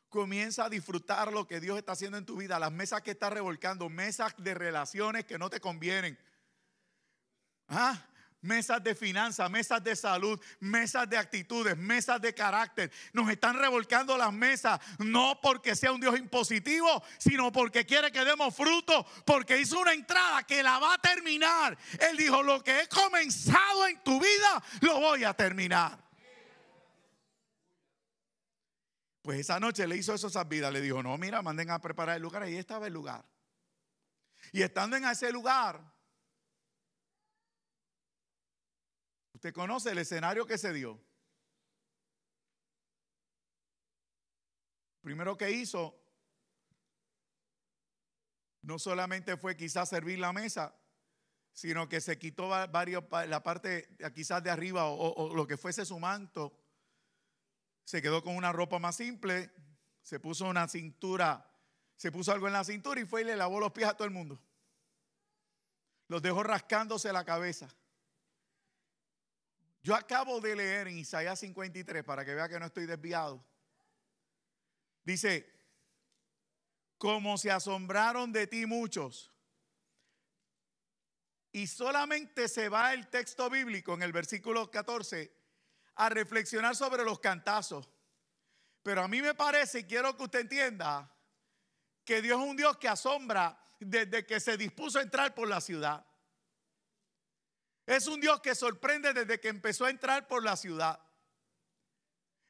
Comienza a disfrutar lo que Dios está haciendo en tu vida. Las mesas que estás revolcando, mesas de relaciones que no te convienen. Mesas de finanzas, mesas de salud, mesas de actitudes, mesas de carácter. Nos están revolcando las mesas, no porque sea un Dios impositivo, sino porque quiere que demos fruto, porque hizo una entrada que la va a terminar. Él dijo, lo que he comenzado en tu vida, lo voy a terminar. Pues esa noche le hizo eso a esas vidas. Le dijo, no, mira, manden a preparar el lugar. Ahí estaba el lugar. Y estando en ese lugar, usted conoce el escenario que se dio. Primero que hizo, no solamente fue quizás servir la mesa, sino que se quitó la parte quizás de arriba o lo que fuese su manto. Se quedó con una ropa más simple, se puso una cintura, se puso algo en la cintura y fue y le lavó los pies a todo el mundo. Los dejó rascándose la cabeza. Yo acabo de leer en Isaías 53 para que vea que no estoy desviado. Dice, como se asombraron de ti muchos. Y solamente se va el texto bíblico en el versículo 14 a reflexionar sobre los cantazos. Pero a mí me parece, y quiero que usted entienda, que Dios es un Dios que asombra desde que se dispuso a entrar por la ciudad. Es un Dios que sorprende desde que empezó a entrar por la ciudad.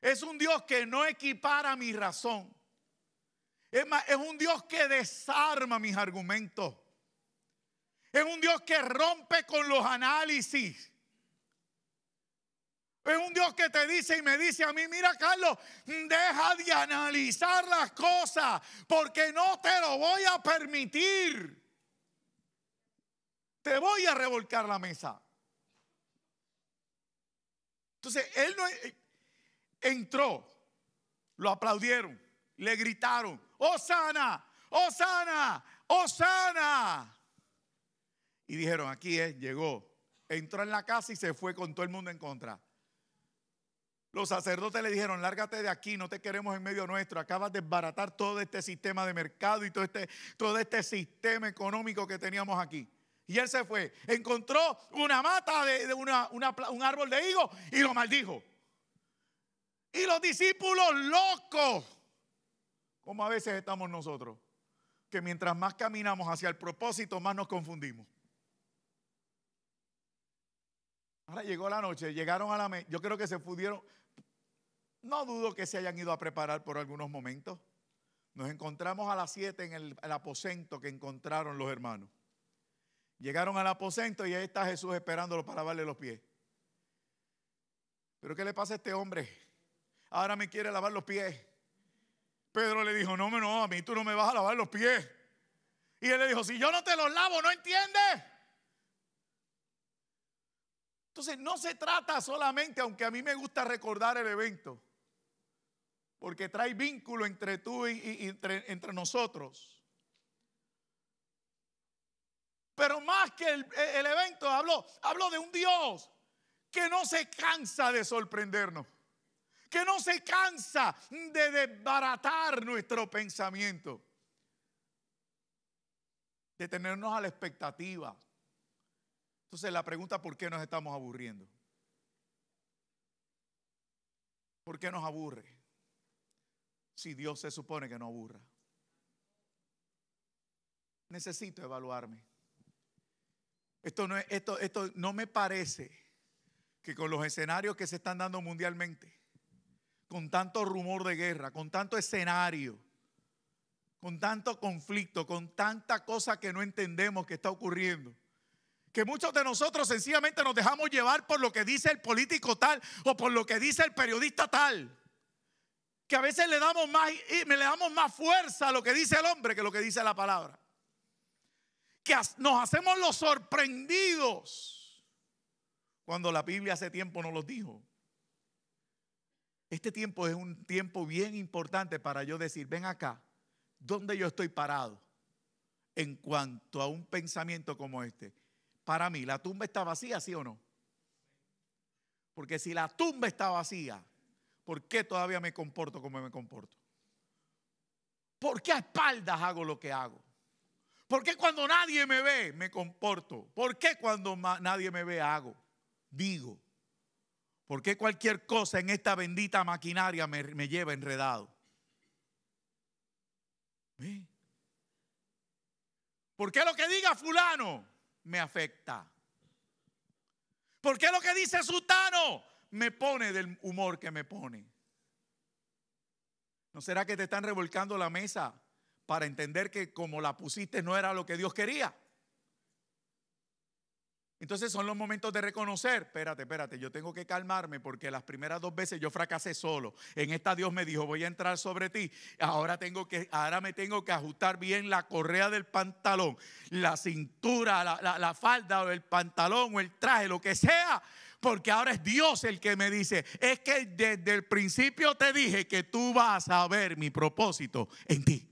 Es un Dios que no equipara mi razón. Es más, es un Dios que desarma mis argumentos. Es un Dios que rompe con los análisis. Es un Dios que te dice y me dice a mí, mira Carlos, deja de analizar las cosas porque no te lo voy a permitir. Te voy a revolcar la mesa. Entonces él no entró, lo aplaudieron, le gritaron, Hosana, Hosana, ¡Hosana! Y dijeron, aquí es, llegó. Entró en la casa y se fue con todo el mundo en contra. Los sacerdotes le dijeron, lárgate de aquí, no te queremos en medio nuestro. Acabas de desbaratar todo este sistema de mercado y todo este sistema económico que teníamos aquí. Y él se fue, encontró una mata un árbol de higo y lo maldijo. Y los discípulos locos, como a veces estamos nosotros, que mientras más caminamos hacia el propósito, más nos confundimos. Ahora llegó la noche, llegaron a la mesa, yo creo que se pudieron, no dudo que se hayan ido a preparar por algunos momentos. Nos encontramos a las 7 en el aposento que encontraron los hermanos. Llegaron al aposento y ahí está Jesús esperándolo para lavarle los pies. ¿Pero qué le pasa a este hombre? Ahora me quiere lavar los pies. Pedro le dijo, no, a mí tú no me vas a lavar los pies. Y él le dijo, si yo no te los lavo, ¿no entiendes? Entonces no se trata solamente, aunque a mí me gusta recordar el evento, porque trae vínculo entre tú y entre nosotros. Pero más que el evento, habló de un Dios que no se cansa de sorprendernos, que no se cansa de desbaratar nuestro pensamiento, de tenernos a la expectativa. Entonces la pregunta, ¿por qué nos estamos aburriendo? ¿Por qué nos aburre? Si Dios se supone que no aburra. Necesito evaluarme. Esto no me parece que con los escenarios que se están dando mundialmente, con tanto rumor de guerra, con tanto escenario, con tanto conflicto, con tanta cosa que no entendemos que está ocurriendo, que muchos de nosotros sencillamente nos dejamos llevar por lo que dice el político tal o por lo que dice el periodista tal, que a veces le damos más fuerza a lo que dice el hombre que lo que dice la palabra, que nos hacemos los sorprendidos cuando la Biblia hace tiempo nos los dijo. Este tiempo es un tiempo bien importante para yo decir, ven acá, ¿dónde yo estoy parado en cuanto a un pensamiento como este? Para mí, ¿la tumba está vacía, sí o no? Porque si la tumba está vacía, ¿por qué todavía me comporto como me comporto? ¿Por qué a espaldas hago lo que hago? ¿Por qué cuando nadie me ve me comporto? ¿Por qué cuando nadie me ve hago? Digo. ¿Por qué cualquier cosa en esta bendita maquinaria me lleva enredado? ¿Eh? ¿Por qué lo que diga fulano me afecta? ¿Por qué lo que dice sutano me pone del humor que me pone? ¿No será que te están revolcando la mesa para entender que como la pusiste no era lo que Dios quería? Entonces son los momentos de reconocer, espérate, yo tengo que calmarme porque las primeras 2 veces yo fracasé solo. En esta Dios me dijo, voy a entrar sobre ti. Ahora me tengo que ajustar bien la correa del pantalón, la cintura, la falda o el pantalón o el traje, lo que sea. Porque ahora es Dios el que me dice, es que desde el principio te dije que tú vas a ver mi propósito en ti.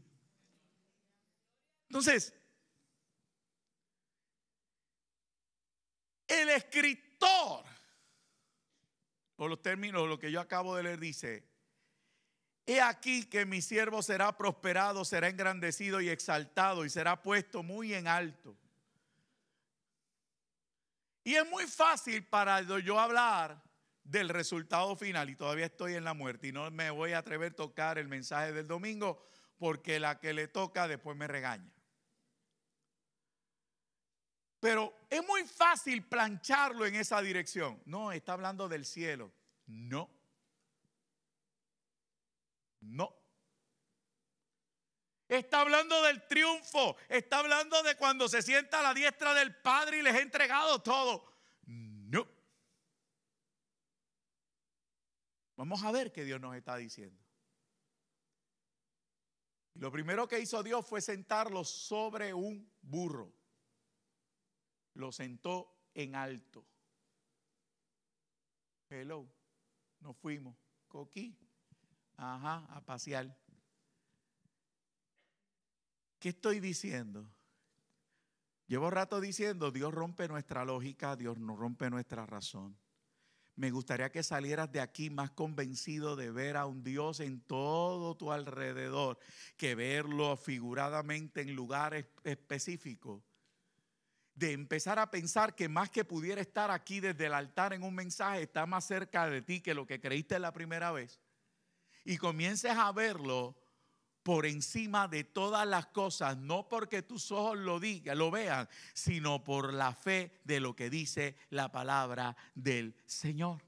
Entonces, el escritor, por los términos, lo que yo acabo de leer dice, he aquí que mi siervo será prosperado, será engrandecido y exaltado y será puesto muy en alto. Y es muy fácil para yo hablar del resultado final y todavía estoy en la muerte y no me voy a atrever a tocar el mensaje del domingo porque la que le toca después me regaña. Pero es muy fácil plancharlo en esa dirección. No, está hablando del cielo. No. Está hablando del triunfo. Está hablando de cuando se sienta a la diestra del Padre y les ha entregado todo. No. Vamos a ver qué Dios nos está diciendo. Y lo primero que hizo Dios fue sentarlo sobre un burro. Lo sentó en alto. Hello. Nos fuimos. Coquí. A pasear. ¿Qué estoy diciendo? Llevo rato diciendo, Dios rompe nuestra lógica, Dios no rompe nuestra razón. Me gustaría que salieras de aquí más convencido de ver a un Dios en todo tu alrededor, que verlo figuradamente en lugares específicos. De empezar a pensar que más que pudiera estar aquí desde el altar en un mensaje, está más cerca de ti que lo que creíste la primera vez. Y comiences a verlo por encima de todas las cosas, no porque tus ojos lo vean, sino por la fe de lo que dice la palabra del Señor.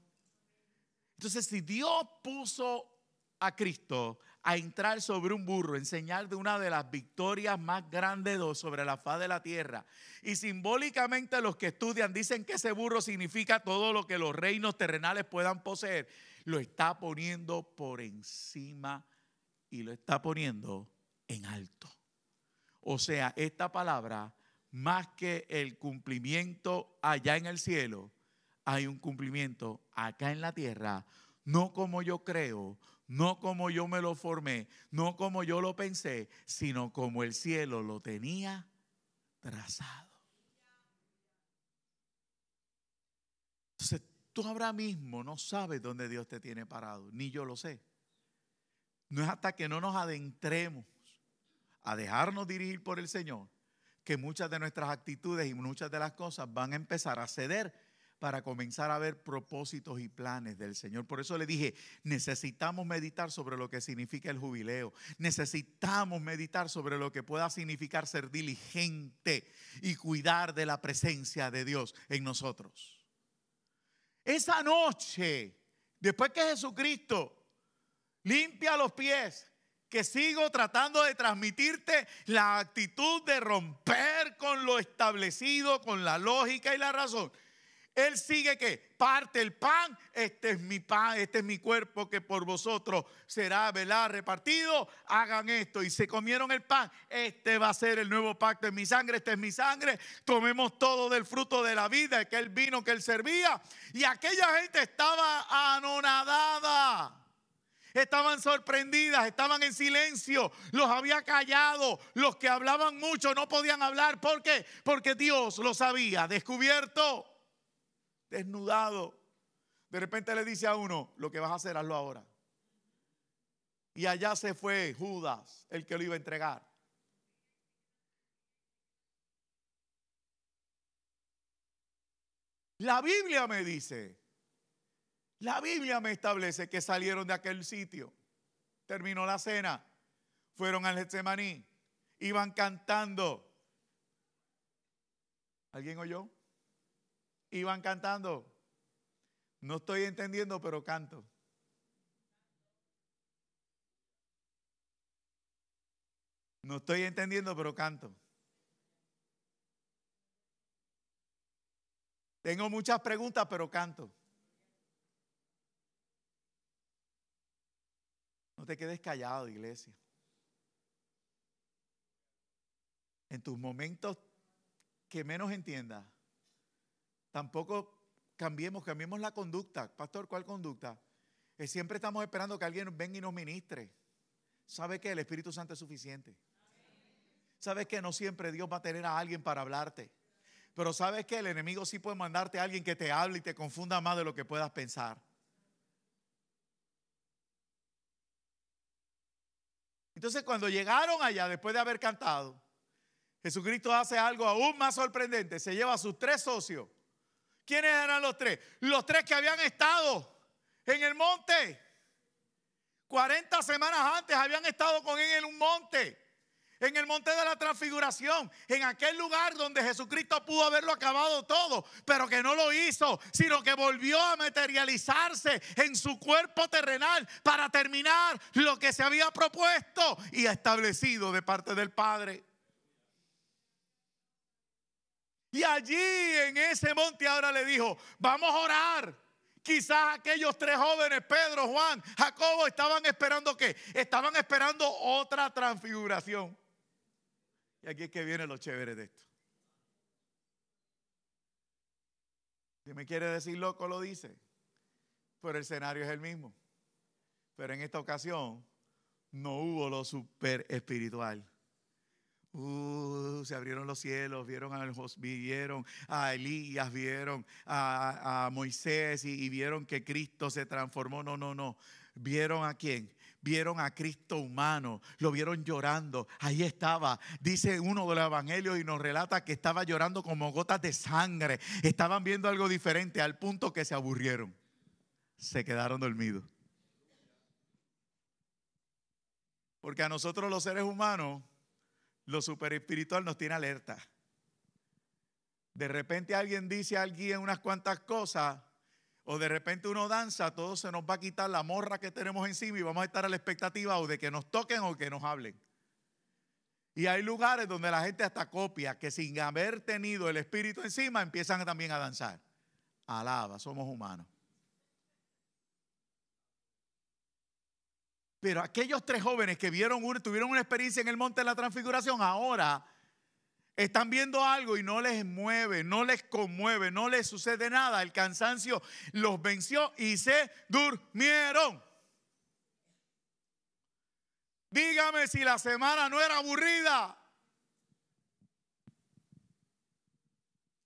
Entonces, si Dios puso a Cristo a entrar sobre un burro, en señal de una de las victorias más grandes sobre la faz de la tierra, y simbólicamente los que estudian dicen que ese burro significa todo lo que los reinos terrenales puedan poseer, lo está poniendo por encima y lo está poniendo en alto. O sea, esta palabra, más que el cumplimiento allá en el cielo, hay un cumplimiento acá en la tierra, no como yo creo, no como yo me lo formé, no como yo lo pensé, sino como el cielo lo tenía trazado. Entonces, tú ahora mismo no sabes dónde Dios te tiene parado, ni yo lo sé. No es hasta que no nos adentremos a dejarnos dirigir por el Señor que muchas de nuestras actitudes y muchas de las cosas van a empezar a ceder para comenzar a ver propósitos y planes del Señor. Por eso le dije, necesitamos meditar sobre lo que significa el jubileo. Necesitamos meditar sobre lo que pueda significar ser diligente y cuidar de la presencia de Dios en nosotros. Esa noche, después que Jesucristo limpia los pies, que sigo tratando de transmitirte la actitud de romper con lo establecido, con la lógica y la razón. Él sigue que parte el pan, este es mi pan, este es mi cuerpo que por vosotros será, ¿verdad?, repartido. Hagan esto. Y se comieron el pan. Este va a ser el nuevo pacto en mi sangre, este es mi sangre. Tomemos todo del fruto de la vida, que el vino que él servía. Y aquella gente estaba anonadada. Estaban sorprendidas, estaban en silencio, los había callado, los que hablaban mucho no podían hablar. ¿Por qué? Porque Dios los había descubierto, desnudado. De repente le dice a uno, lo que vas a hacer, hazlo ahora. Y allá se fue Judas, el que lo iba a entregar. La Biblia me dice, la Biblia me establece que salieron de aquel sitio. Terminó la cena. Fueron al Getsemaní. Iban cantando. ¿Alguien oyó? Iban cantando. No estoy entendiendo, pero canto. No estoy entendiendo, pero canto. Tengo muchas preguntas, pero canto. No te quedes callado, iglesia. En tus momentos que menos entiendas, tampoco cambiemos la conducta. Pastor, ¿cuál conducta? Siempre estamos esperando que alguien venga y nos ministre. ¿Sabe que el Espíritu Santo es suficiente? ¿Sabes que no siempre Dios va a tener a alguien para hablarte? Pero ¿sabes que el enemigo sí puede mandarte a alguien que te hable y te confunda más de lo que puedas pensar? Entonces, cuando llegaron allá, después de haber cantado, Jesucristo hace algo aún más sorprendente. Se lleva a sus 3 socios. ¿Quiénes eran los 3? Los 3 que habían estado en el monte. 40 semanas antes habían estado con él en un monte. En el monte de la transfiguración, en aquel lugar donde Jesucristo pudo haberlo acabado todo, pero que no lo hizo, sino que volvió a materializarse en su cuerpo terrenal para terminar lo que se había propuesto y establecido de parte del Padre. Y allí en ese monte ahora le dijo, vamos a orar. Quizás aquellos 3 jóvenes, Pedro, Juan, Jacobo, estaban esperando ¿qué? Estaban esperando otra transfiguración. Y aquí es que viene lo chévere de esto. Si me quiere decir loco, lo dice. Pero el escenario es el mismo. Pero en esta ocasión no hubo lo super espiritual. Se abrieron los cielos, vieron a Elías, vieron a Moisés y vieron que Cristo se transformó. No. ¿Vieron a quién? Vieron a Cristo humano, lo vieron llorando. Ahí estaba, dice uno de los evangelios y nos relata que estaba llorando como gotas de sangre. Estaban viendo algo diferente al punto que se aburrieron. Se quedaron dormidos. Porque a nosotros los seres humanos, lo super espiritual nos tiene alerta. De repente alguien dice a alguien unas cuantas cosas, o de repente uno danza, todo se nos va a quitar la morra que tenemos encima y vamos a estar a la expectativa o de que nos toquen o que nos hablen. Y hay lugares donde la gente hasta copia, que sin haber tenido el espíritu encima empiezan también a danzar. Alaba, somos humanos. Pero aquellos 3 jóvenes que tuvieron una experiencia en el monte de la transfiguración, ahora están viendo algo y no les mueve, no les conmueve, no les sucede nada. El cansancio los venció y se durmieron. Dígame si la semana no era aburrida.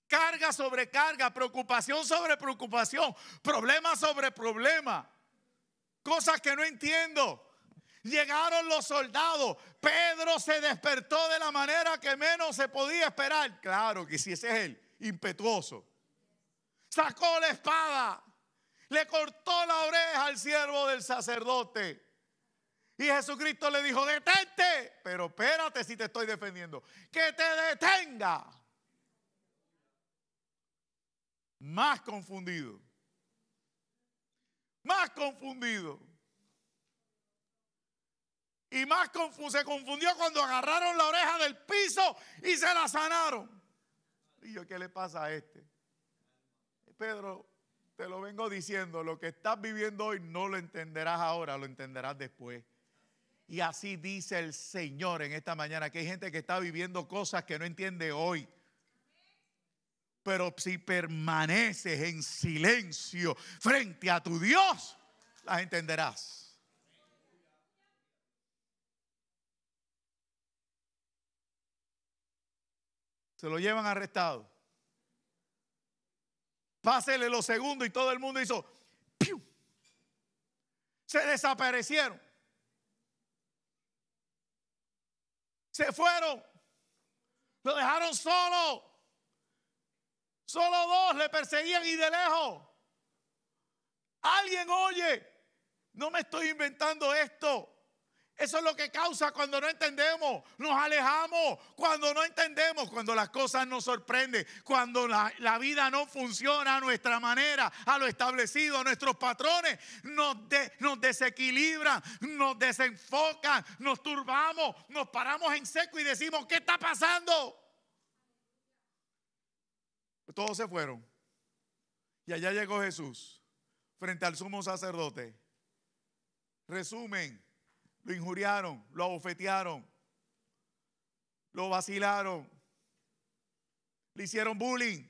Carga sobre carga, preocupación sobre preocupación, problema sobre problema. Cosas que no entiendo. Llegaron los soldados. Pedro se despertó de la manera que menos se podía esperar. Claro que si ese es él, impetuoso. Sacó la espada. Le cortó la oreja al siervo del sacerdote. Y Jesucristo le dijo, detente. Pero espérate si te estoy defendiendo. Que te detenga. Más confundido. Más confundido. Y más se confundió cuando agarraron la oreja del piso y se la sanaron. Y yo, ¿qué le pasa a este? Pedro, te lo vengo diciendo, lo que estás viviendo hoy no lo entenderás ahora, lo entenderás después. Y así dice el Señor en esta mañana, que hay gente que está viviendo cosas que no entiende hoy. Pero si permaneces en silencio frente a tu Dios, las entenderás. Se lo llevan arrestado. Pásele los segundos y todo el mundo hizo ¡piu! Se desaparecieron. Se fueron. Lo dejaron solo. Solo 2 le perseguían y de lejos. Alguien oye. No me estoy inventando esto. Eso es lo que causa cuando no entendemos, nos alejamos, cuando no entendemos, cuando las cosas nos sorprenden, cuando la vida no funciona a nuestra manera, a lo establecido, a nuestros patrones, nos desequilibran, nos desenfocan, nos turbamos, nos paramos en seco y decimos, ¿qué está pasando? Todos se fueron y allá llegó Jesús frente al sumo sacerdote. Resumen. Lo injuriaron, lo abofetearon, lo vacilaron, le hicieron bullying.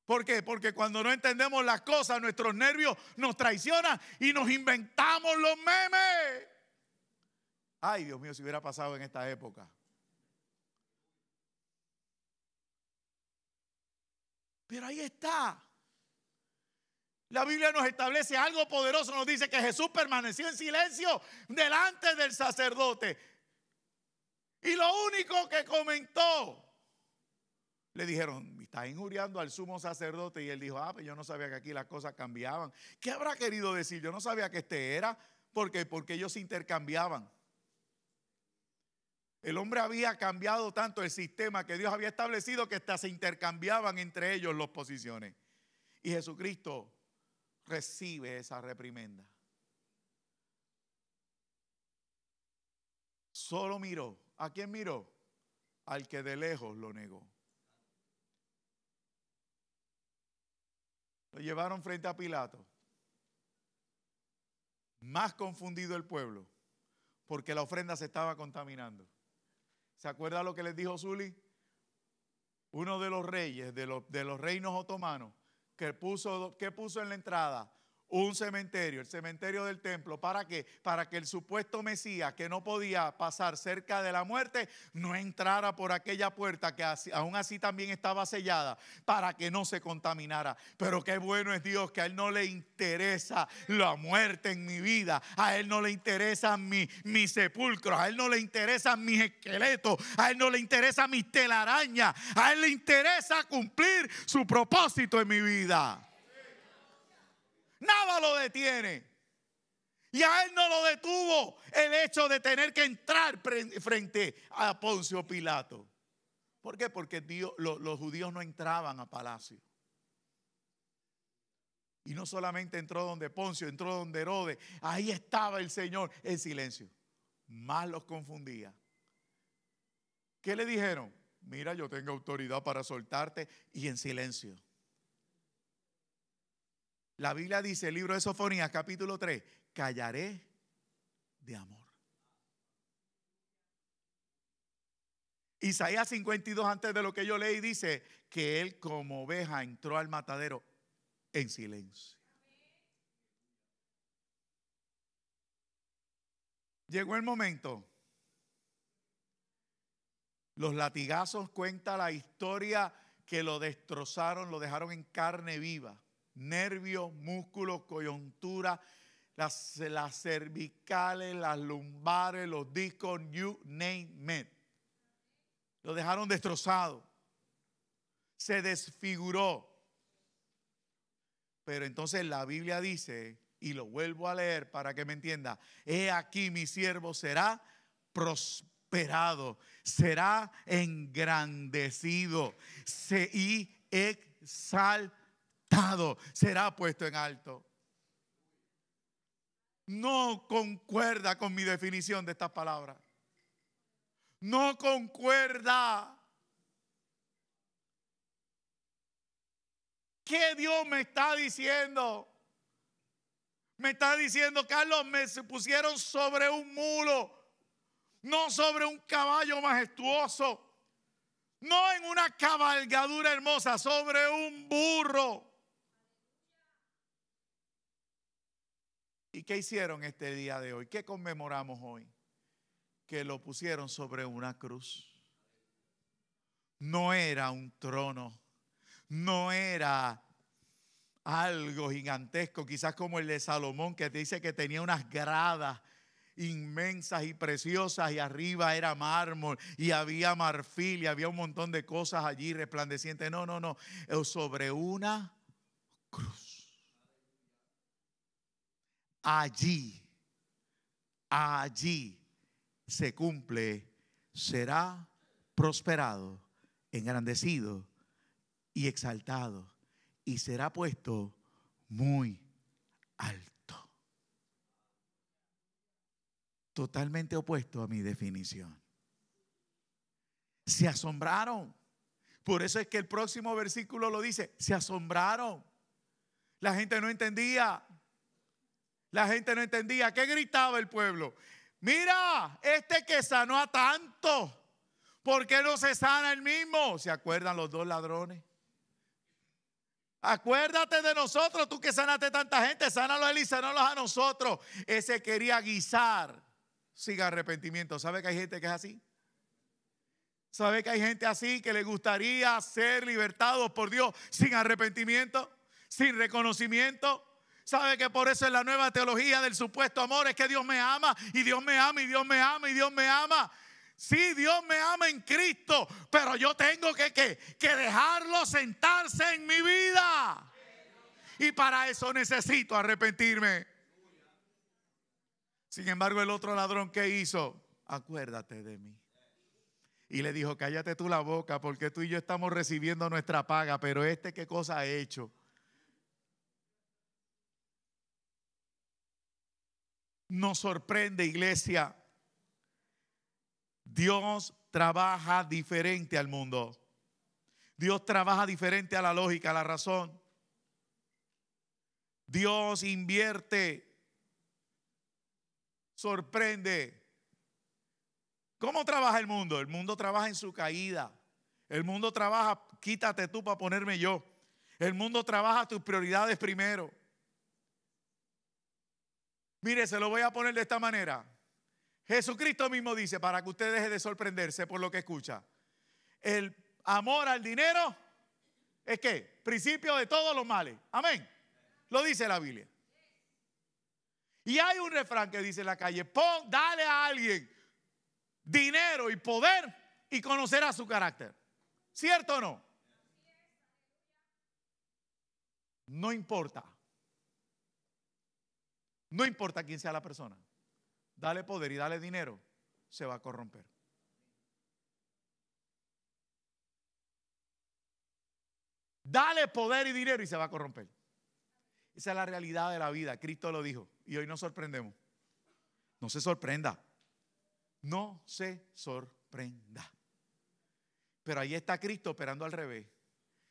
¿Por qué? Porque cuando no entendemos las cosas, nuestros nervios nos traicionan y nos inventamos los memes. Ay, Dios mío, si hubiera pasado en esta época. Pero ahí está. La Biblia nos establece algo poderoso, nos dice que Jesús permaneció en silencio delante del sacerdote. Y lo único que comentó, le dijeron, estás injuriando al sumo sacerdote. Y él dijo, pues yo no sabía que aquí las cosas cambiaban. ¿Qué habrá querido decir? Yo no sabía que este era, porque ellos se intercambiaban. El hombre había cambiado tanto el sistema que Dios había establecido que hasta se intercambiaban entre ellos las posiciones. Y Jesucristo recibe esa reprimenda. Solo miró. ¿A quién miró? Al que de lejos lo negó. Lo llevaron frente a Pilato. Más confundido el pueblo, porque la ofrenda se estaba contaminando. ¿Se acuerda lo que les dijo Zuli? Uno de los reyes, de los reinos otomanos, ¿qué puso en la entrada? un cementerio, el cementerio del templo. ¿Para qué? Para que el supuesto Mesías, que no podía pasar cerca de la muerte, no entrara por aquella puerta que aún así también estaba sellada, para que no se contaminara. Pero qué bueno es Dios, que a Él no le interesa la muerte en mi vida, a Él no le interesan mis sepulcros, a Él no le interesan mis esqueletos, a Él no le interesan mis telarañas, a Él le interesa cumplir su propósito en mi vida. Nada lo detiene. Y a Él no lo detuvo el hecho de tener que entrar frente a Poncio Pilato. ¿Por qué? Porque los judíos no entraban a palacio. Y no solamente entró donde Poncio, entró donde Herodes. Ahí estaba el Señor en silencio. Más los confundía. ¿Qué le dijeron? Mira, yo tengo autoridad para soltarte, y en silencio. La Biblia dice, el libro de Sofonías, capítulo 3, callaré de amor. Isaías 52, antes de lo que yo leí, dice que él como oveja entró al matadero en silencio. Llegó el momento. Los latigazos, cuenta la historia, que lo destrozaron, lo dejaron en carne viva. Nervios, músculos, coyuntura, las cervicales, las lumbares, los discos, you name it. Lo dejaron destrozado. Se desfiguró. Pero entonces la Biblia dice, y lo vuelvo a leer para que me entienda: he aquí mi siervo será prosperado, será engrandecido y exaltado, será puesto en alto. No concuerda con mi definición de estas palabras. No concuerda. ¿Qué Dios me está diciendo? Me está diciendo, Carlos, me pusieron sobre un mulo, no sobre un caballo majestuoso, no en una cabalgadura hermosa, sobre un burro. ¿Y qué hicieron este día de hoy? ¿Qué conmemoramos hoy? Que lo pusieron sobre una cruz. No era un trono, no era algo gigantesco, quizás como el de Salomón, que te dice que tenía unas gradas inmensas y preciosas, y arriba era mármol y había marfil y había un montón de cosas allí resplandecientes. No, no, no, sobre una cruz. Allí se cumple: será prosperado, engrandecido y exaltado, y será puesto muy alto. Totalmente opuesto a mi definición. Se asombraron. Por eso es que el próximo versículo lo dice: se asombraron. La gente no entendía. La gente no entendía. ¿Qué gritaba el pueblo? Mira, este que sanó a tanto, ¿por qué no se sana el mismo? ¿Se acuerdan los dos ladrones? Acuérdate de nosotros, tú que sanaste tanta gente, sánalo a él y sánalos a nosotros. Ese quería guisar sin arrepentimiento. ¿Sabe que hay gente que es así? ¿Sabe que hay gente así que le gustaría ser libertados por Dios sin arrepentimiento, sin reconocimiento? ¿Sabe que por eso en la nueva teología del supuesto amor es que Dios me ama y Dios me ama y Dios me ama y Dios me ama? Sí, Dios me ama en Cristo, pero yo tengo que dejarlo sentarse en mi vida. Y para eso necesito arrepentirme. Sin embargo, el otro ladrón, ¿qué hizo? Acuérdate de mí. Y le dijo: cállate tú la boca, porque tú y yo estamos recibiendo nuestra paga, pero ¿qué cosa ha hecho? Nos sorprende, iglesia. Dios trabaja diferente al mundo. Dios trabaja diferente a la lógica, a la razón. Dios invierte, sorprende. ¿Cómo trabaja el mundo? El mundo trabaja en su caída. El mundo trabaja, quítate tú para ponerme yo. El mundo trabaja tus prioridades primero. Mire, se lo voy a poner de esta manera. Jesucristo mismo dice, para que usted deje de sorprenderse por lo que escucha. El amor al dinero es ¿qué? Principio de todos los males. Amén. Lo dice la Biblia. Y hay un refrán que dice en la calle, dale a alguien dinero y poder y conocerá su carácter. ¿Cierto o no? No importa. No importa quién sea la persona. Dale poder y dale dinero, se va a corromper. Dale poder y dinero y se va a corromper. Esa es la realidad de la vida. Cristo lo dijo y hoy nos sorprendemos. No se sorprenda. No se sorprenda. Pero ahí está Cristo operando al revés.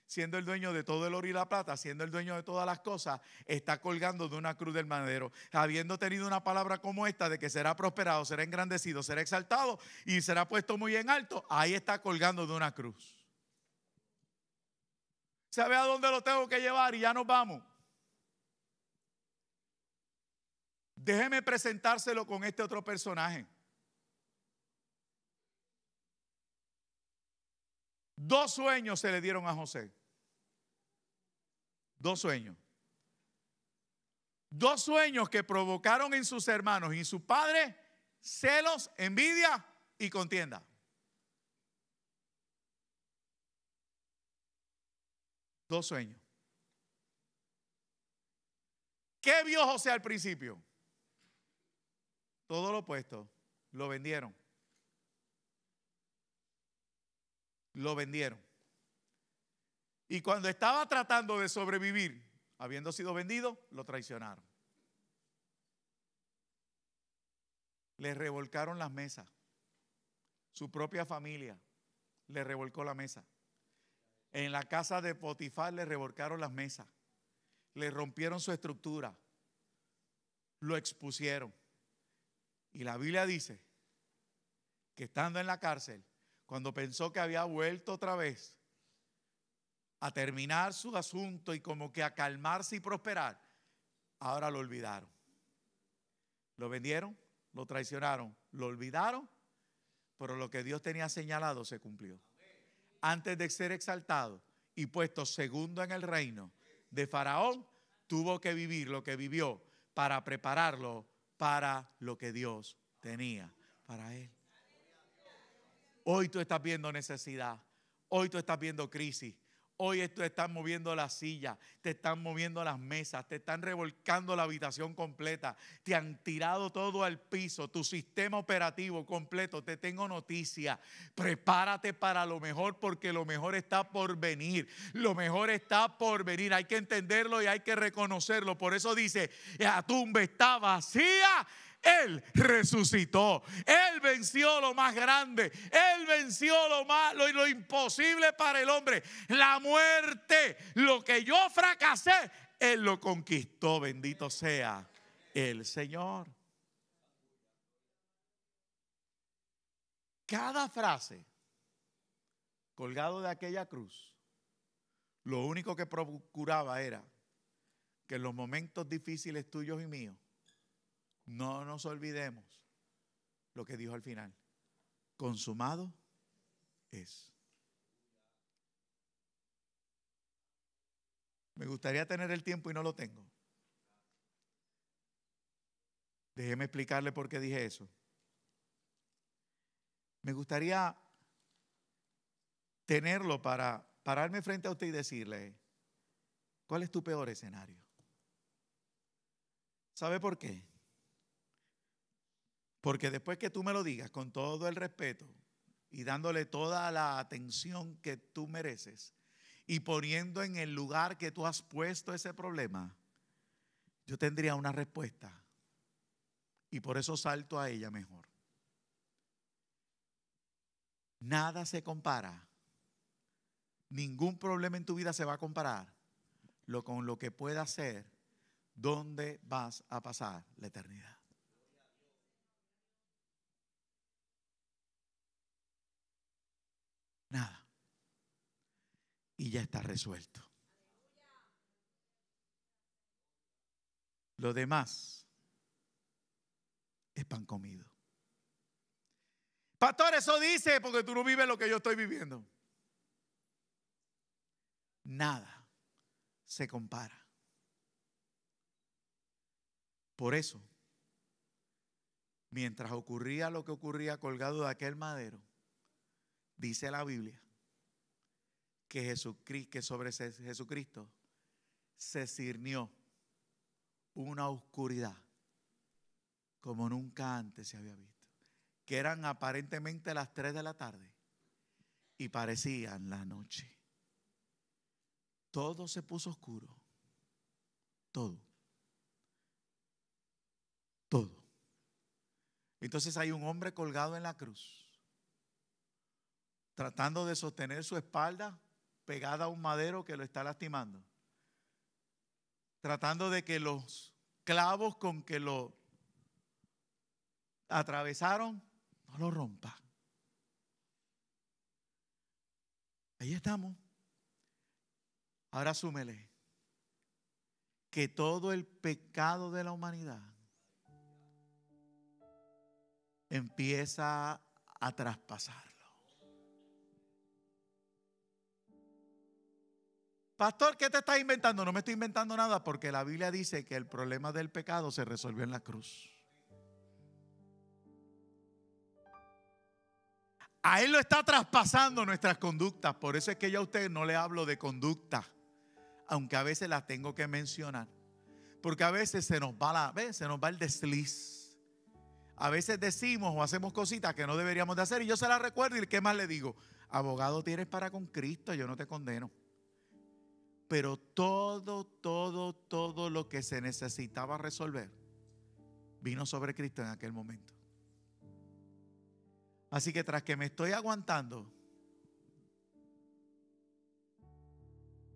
Siendo el dueño de todo el oro y la plata, siendo el dueño de todas las cosas, está colgando de una cruz del madero. Habiendo tenido una palabra como esta de que será prosperado, será engrandecido, será exaltado y será puesto muy en alto, ahí está colgando de una cruz. ¿Sabe a dónde lo tengo que llevar? Y ya nos vamos. Déjeme presentárselo con este otro personaje. 2 sueños se le dieron a José. 2 sueños. 2 sueños que provocaron en sus hermanos y su padre celos, envidia y contienda. Dos sueños. ¿Qué vio José al principio? Todo lo opuesto. Lo vendieron. Lo vendieron. Y cuando estaba tratando de sobrevivir, habiendo sido vendido, lo traicionaron. Le revolcaron las mesas. Su propia familia le revolcó la mesa. En la casa de Potifar le revolcaron las mesas. Le rompieron su estructura. Lo expusieron. Y la Biblia dice que estando en la cárcel, cuando pensó que había vuelto otra vez a terminar su asunto y como que a calmarse y prosperar, ahora lo olvidaron. Lo vendieron, lo traicionaron, lo olvidaron, pero lo que Dios tenía señalado se cumplió. Antes de ser exaltado y puesto segundo en el reino de Faraón, tuvo que vivir lo que vivió para prepararlo para lo que Dios tenía para él. Hoy tú estás viendo necesidad, hoy tú estás viendo crisis, hoy tú estás moviendo la silla, te están moviendo las mesas, te están revolcando la habitación completa, te han tirado todo al piso, tu sistema operativo completo. Te tengo noticia, prepárate para lo mejor porque lo mejor está por venir, lo mejor está por venir. Hay que entenderlo y hay que reconocerlo. Por eso dice, la tumba está vacía. Él resucitó, Él venció lo más grande, Él venció lo imposible para el hombre, la muerte. Lo que yo fracasé, Él lo conquistó. Bendito sea el Señor. Cada frase colgado de aquella cruz, lo único que procuraba era que en los momentos difíciles tuyos y míos, no nos olvidemos lo que dijo al final. Consumado es. Me gustaría tener el tiempo y no lo tengo. Déjeme explicarle por qué dije eso. Me gustaría tenerlo para pararme frente a usted y decirle, ¿cuál es tu peor escenario? ¿Sabe por qué? Porque después que tú me lo digas con todo el respeto y dándole toda la atención que tú mereces y poniendo en el lugar que tú has puesto ese problema, yo tendría una respuesta y por eso salto a ella mejor. Nada se compara, ningún problema en tu vida se va a comparar con lo que pueda ser donde vas a pasar la eternidad. Nada. Y ya está resuelto. Lo demás es pan comido. Pastor, eso dice porque tú no vives lo que yo estoy viviendo. Nada se compara. Por eso, mientras ocurría lo que ocurría colgado de aquel madero, dice la Biblia que sobre Jesucristo se ciñó una oscuridad como nunca antes se había visto. Que eran aparentemente las 3 de la tarde y parecían la noche. Todo se puso oscuro. Todo. Todo. Entonces hay un hombre colgado en la cruz, tratando de sostener su espalda pegada a un madero que lo está lastimando. Tratando de que los clavos con que lo atravesaron no lo rompa. Ahí estamos. Ahora súmele que todo el pecado de la humanidad empieza a traspasarlo. Pastor, ¿qué te estás inventando? No me estoy inventando nada porque la Biblia dice que el problema del pecado se resolvió en la cruz. A Él lo está traspasando nuestras conductas. Por eso es que yo a usted no le hablo de conducta, aunque a veces las tengo que mencionar. Porque a veces se nos va el desliz. A veces decimos o hacemos cositas que no deberíamos de hacer y yo se las recuerdo y ¿qué más le digo? Abogado tienes para con Cristo, yo no te condeno. Pero todo lo que se necesitaba resolver vino sobre Cristo en aquel momento. Así que tras que me estoy aguantando,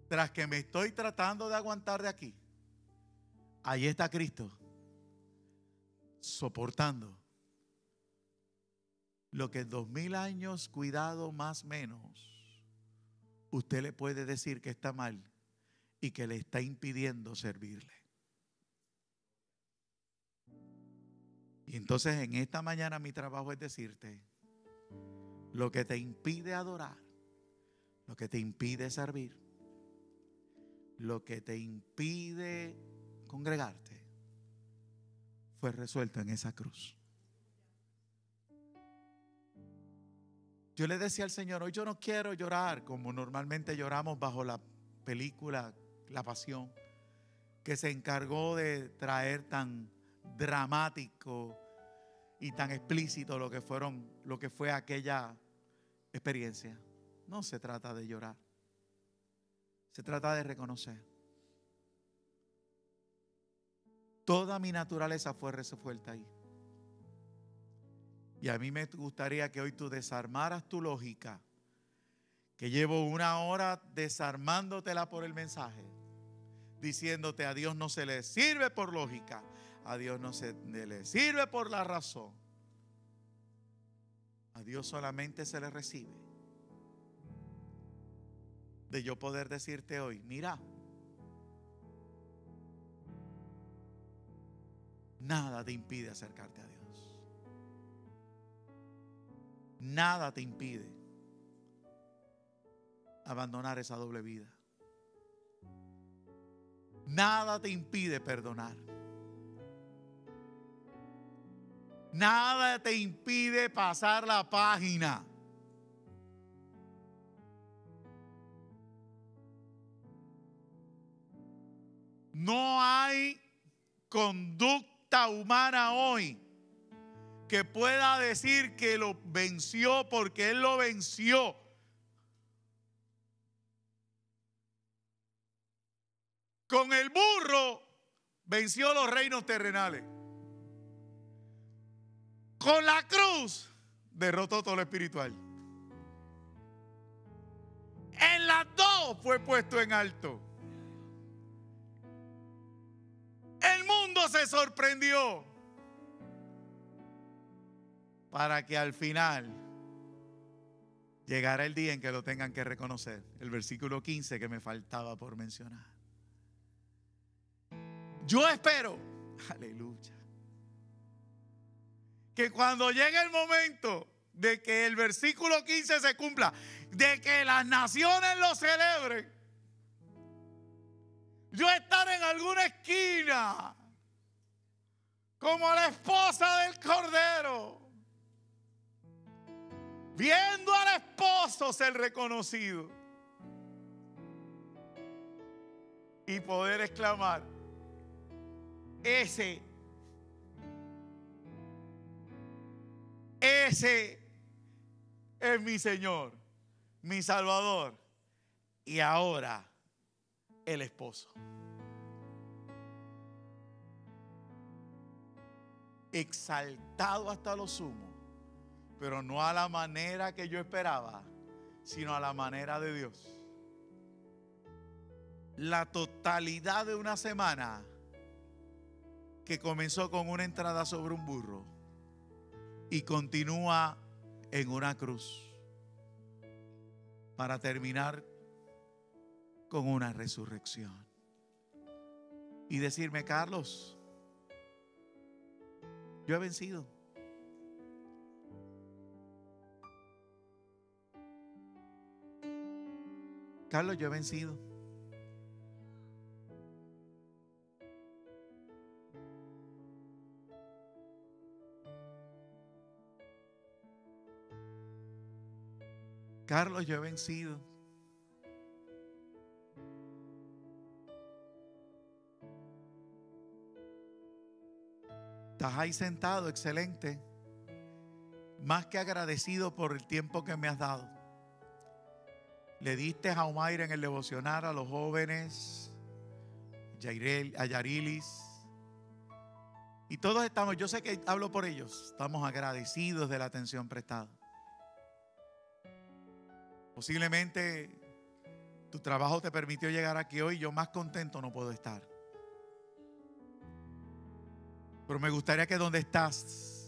tras que me estoy tratando de aguantar de aquí, ahí está Cristo, soportando lo que 2000 años cuidado más menos, usted le puede decir que está mal y que le está impidiendo servirle. Y entonces en esta mañana mi trabajo es decirte, lo que te impide adorar, lo que te impide servir, lo que te impide congregarte, fue resuelto en esa cruz. Yo le decía al Señor, hoy yo no quiero llorar como normalmente lloramos bajo la película La Pasión, que se encargó de traer tan dramático y tan explícito lo que fue aquella experiencia. No se trata de llorar, se trata de reconocer. Toda mi naturaleza fue resuelta ahí. Y a mí me gustaría que hoy tú desarmaras tu lógica, que llevo 1 hora desarmándotela por el mensaje, diciéndote a Dios no se le sirve por lógica, a Dios no se le sirve por la razón, a Dios solamente se le recibe. De yo poder decirte hoy, mira, nada te impide acercarte a Dios. Nada te impide abandonar esa doble vida. Nada te impide perdonar. Nada te impide pasar la página. No hay conducta humana hoy que pueda decir que lo venció porque Él lo venció. Con el burro venció los reinos terrenales. Con la cruz derrotó todo lo espiritual. En las dos fue puesto en alto. El mundo se sorprendió para que al final llegara el día en que lo tengan que reconocer. El versículo 15 que me faltaba por mencionar. Yo espero, aleluya, que cuando llegue el momento de que el versículo 15 se cumpla, de que las naciones lo celebren, yo estar en alguna esquina como la esposa del Cordero, viendo al esposo ser reconocido y poder exclamar: ese es mi Señor, mi Salvador, y ahora el esposo. Exaltado hasta lo sumo, pero no a la manera que yo esperaba, sino a la manera de Dios. La totalidad de una semana que comenzó con una entrada sobre un burro y continúa en una cruz para terminar con una resurrección. Y decirme: Carlos, yo he vencido. Carlos, yo he vencido. Carlos, yo he vencido. Estás ahí sentado, excelente. Más que agradecido por el tiempo que me has dado. Le diste a Omaira en el devocional, a los jóvenes, a Yarilis. Y todos estamos, yo sé que hablo por ellos, estamos agradecidos de la atención prestada. Posiblemente tu trabajo te permitió llegar aquí hoy. Yo más contento no puedo estar. Pero me gustaría que donde estás,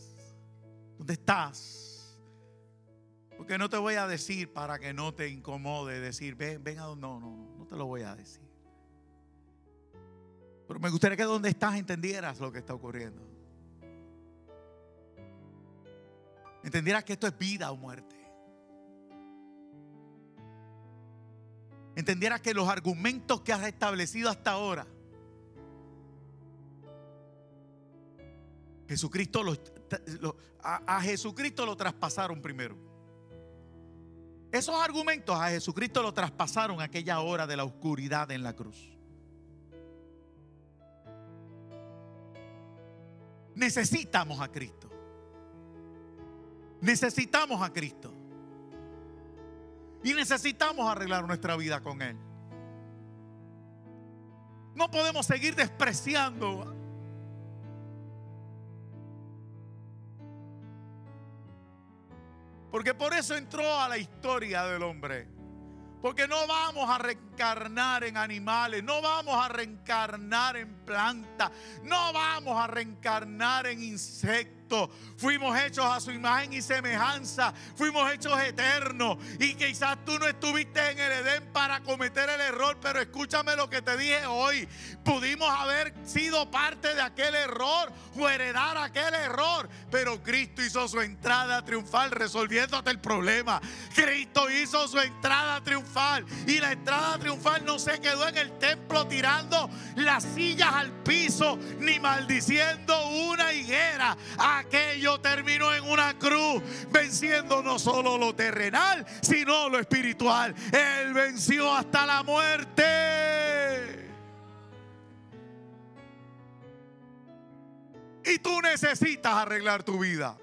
porque no te voy a decir para que no te incomode decir ven a donde, no te lo voy a decir. Pero me gustaría que donde estás entendieras lo que está ocurriendo. Entendieras que esto es vida o muerte. Entendieras que los argumentos que has establecido hasta ahora, a Jesucristo lo traspasaron primero. Esos argumentos a Jesucristo lo traspasaron aquella hora de la oscuridad en la cruz. Necesitamos a Cristo. Necesitamos a Cristo. Y necesitamos arreglar nuestra vida con Él. No podemos seguir despreciando. Porque por eso entró a la historia del hombre. Porque no vamos a reencarnar en animales, no vamos a reencarnar en plantas, no vamos a reencarnar en insectos. Fuimos hechos a su imagen y semejanza, fuimos hechos eternos. Y quizás tú no estuviste en el Edén para cometer el error, pero escúchame lo que te dije hoy. Pudimos haber sido parte de aquel error o heredar aquel error, pero Cristo hizo su entrada triunfal resolviéndote el problema. Cristo hizo su entrada triunfal, y la entrada triunfal no se quedó en el templo tirando las sillas al piso ni maldiciendo una higuera. Aquello terminó en una cruz, venciendo no solo lo terrenal, sino lo espiritual. Él venció hasta la muerte. Y tú necesitas arreglar tu vida.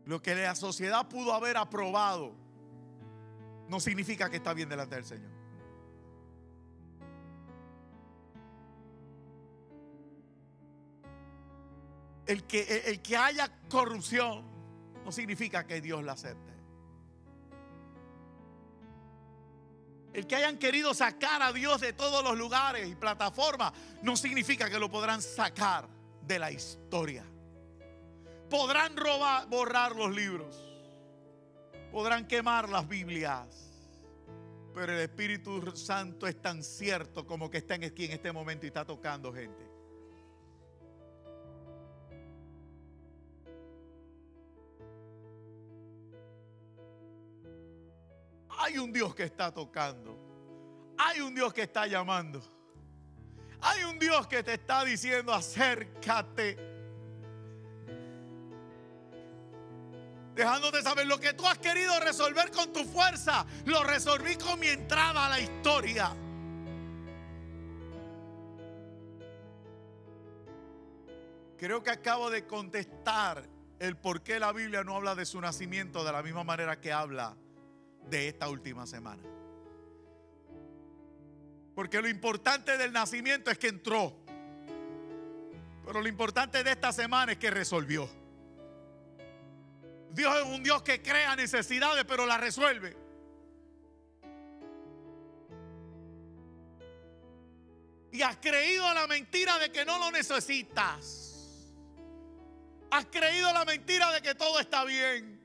Lo que la sociedad pudo haber aprobado no significa que está bien delante del Señor. El que haya corrupción no significa que Dios la acepte. El que hayan querido sacar a Dios de todos los lugares y plataformas no significa que lo podrán sacar de la historia. Podrán borrar los libros, podrán quemar las Biblias, Pero el Espíritu Santo es tan cierto como que está aquí en este momento y está tocando gente. Hay un Dios que está tocando. Hay un Dios que está llamando. Hay un Dios que te está diciendo: acércate. Dejándote saber lo que tú has querido resolver con tu fuerza, lo resolví con mi entrada a la historia. Creo que acabo de contestar el por qué la Biblia no habla de su nacimiento de la misma manera que habla de esta última semana. Porque lo importante del nacimiento es que entró. Pero lo importante de esta semana es que resolvió. Dios es un Dios que crea necesidades, pero las resuelve. Y has creído la mentira de que no lo necesitas. Has creído la mentira de que todo está bien.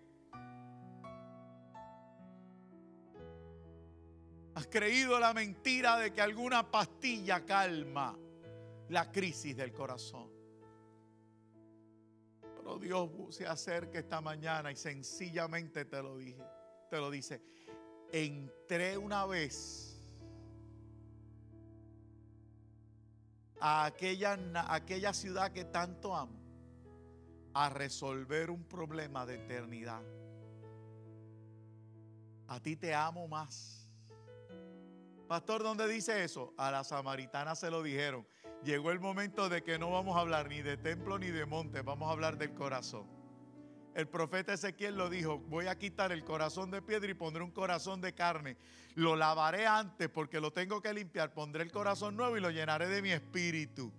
Has creído la mentira de que alguna pastilla calma la crisis del corazón. Pero Dios se acerca esta mañana y sencillamente te lo dice. Entré una vez a aquella ciudad que tanto amo a resolver un problema de eternidad. A ti te amo más. Pastor, ¿dónde dice eso? A la samaritana se lo dijeron. Llegó el momento de que no vamos a hablar ni de templo ni de monte, vamos a hablar del corazón. El profeta Ezequiel lo dijo: voy a quitar el corazón de piedra y pondré un corazón de carne. Lo lavaré antes porque lo tengo que limpiar. Pondré el corazón nuevo y lo llenaré de mi espíritu.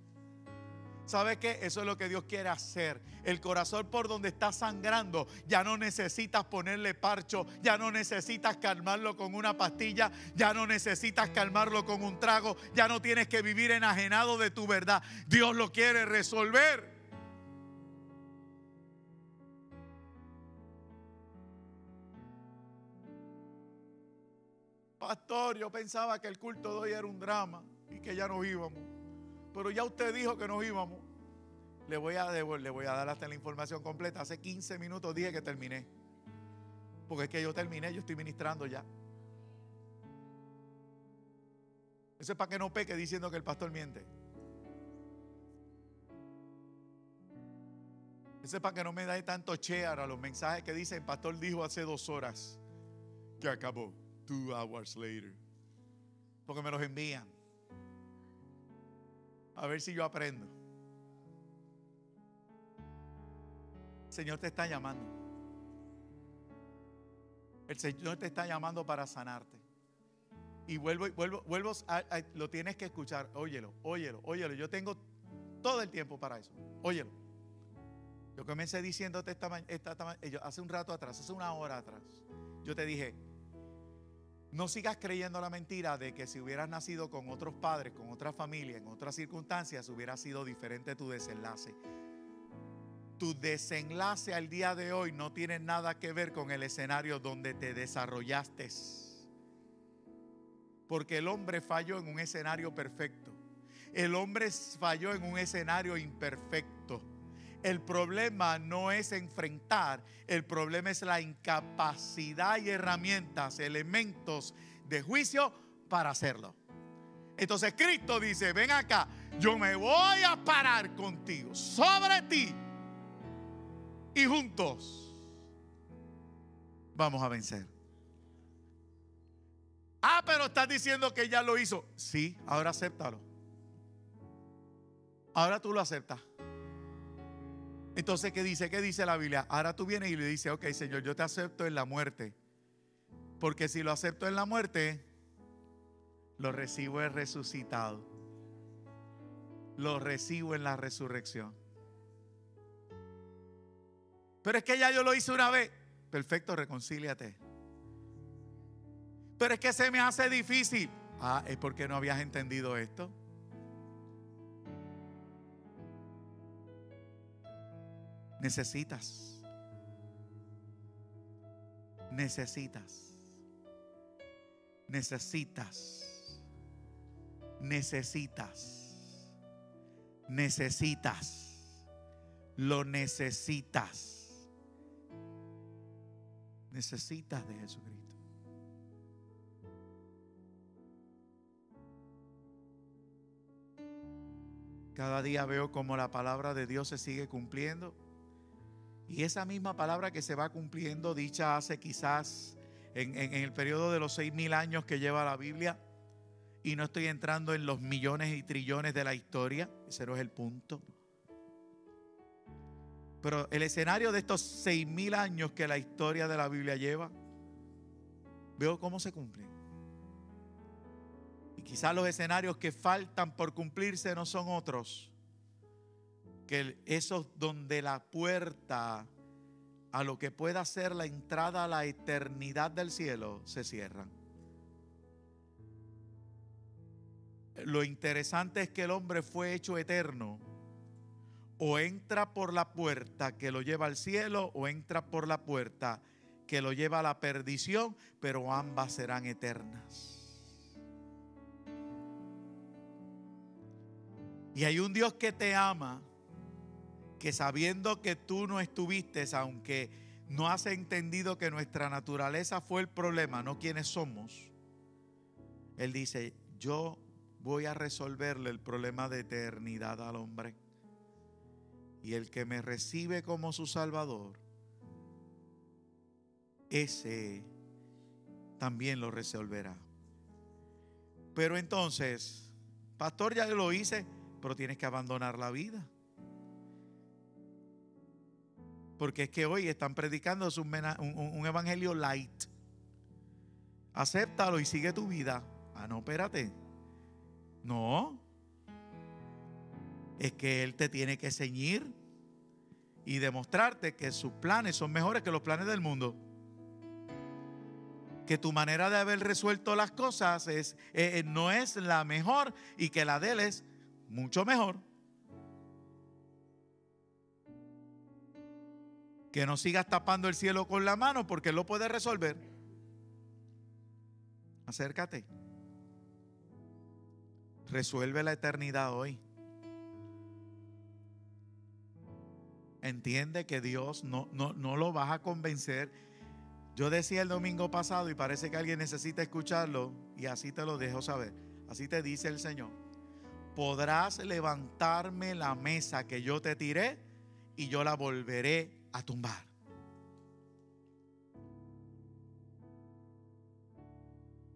¿Sabe qué? Eso es lo que Dios quiere hacer. El corazón por donde está sangrando, ya no necesitas ponerle parcho, ya no necesitas calmarlo con una pastilla, ya no necesitas calmarlo con un trago, ya no tienes que vivir enajenado de tu verdad. Dios lo quiere resolver. Pastor, yo pensaba que el culto de hoy era un drama y que ya nos íbamos. Pero ya usted dijo que nos íbamos. Le voy a dar hasta la información completa. Hace 15 minutos dije que terminé. Porque es que yo terminé, yo estoy ministrando ya. Eso es para que no peque diciendo que el pastor miente. Eso es para que no me dé tanto chear a los mensajes que dicen: el pastor dijo hace 2 horas que acabó. 2 hours later. Porque me los envían. A ver si yo aprendo. El Señor te está llamando. El Señor te está llamando para sanarte. Y vuelvo lo tienes que escuchar. Óyelo. Yo tengo todo el tiempo para eso. Óyelo. Yo comencé diciéndote hace un rato atrás, hace 1 hora atrás. Yo te dije: no sigas creyendo la mentira de que si hubieras nacido con otros padres, con otra familia, en otras circunstancias, hubiera sido diferente tu desenlace. Tu desenlace al día de hoy no tiene nada que ver con el escenario donde te desarrollaste. Porque el hombre falló en un escenario perfecto. El hombre falló en un escenario imperfecto. El problema no es enfrentar, el problema es la incapacidad y herramientas, elementos de juicio para hacerlo. Entonces Cristo dice: ven acá, yo me voy a parar contigo, sobre ti, y juntos vamos a vencer. Pero estás diciendo que ya lo hizo. Sí, ahora acéptalo. Ahora tú lo aceptas. Entonces, ¿qué dice? ¿Qué dice la Biblia? Ahora tú vienes y le dices: ok, Señor, yo te acepto en la muerte. Porque si lo acepto en la muerte, lo recibo en resucitado. Lo recibo en la resurrección. Pero es que ya yo lo hice una vez. Perfecto, reconcíliate. Pero es que se me hace difícil. Es porque no habías entendido esto. Necesitas necesitas, lo necesitas. Necesitas de Jesucristo. Cada día veo como la palabra de Dios se sigue cumpliendo. Y esa misma palabra que se va cumpliendo, dicha hace quizás en el periodo de los 6,000 años que lleva la Biblia. Y no estoy entrando en los millones y trillones de la historia. Ese no es el punto. Pero el escenario de estos 6,000 años que la historia de la Biblia lleva, veo cómo se cumplen. Y quizás los escenarios que faltan por cumplirse no son otros que esos donde la puerta a lo que pueda ser la entrada a la eternidad del cielo se cierran. Lo interesante es que el hombre fue hecho eterno. O entra por la puerta que lo lleva al cielo, o entra por la puerta que lo lleva a la perdición, pero ambas serán eternas. Y hay un Dios que te ama, que sabiendo que tú no estuviste, aunque no has entendido que nuestra naturaleza fue el problema, no quienes somos, Él dice: yo voy a resolverle el problema de eternidad al hombre. Y el que me recibe como su Salvador, ese también lo resolverá. Pero entonces, pastor, ya lo hice, pero tienes que abandonar la vida. Porque es que hoy están predicando un evangelio light. Acéptalo y sigue tu vida. Ah, no, espérate. No. Es que Él te tiene que ceñir y demostrarte que sus planes son mejores que los planes del mundo. Que tu manera de haber resuelto las cosas no es la mejor y que la de Él es mucho mejor. Que no sigas tapando el cielo con la mano porque Él lo puede resolver. Acércate. Resuelve la eternidad hoy. Entiende que Dios no lo vas a convencer. Yo decía el domingo pasado, y parece que alguien necesita escucharlo, y así te lo dejo saber. Así te dice el Señor: podrás levantarme la mesa que yo te tiré y yo la volveré a tumbar.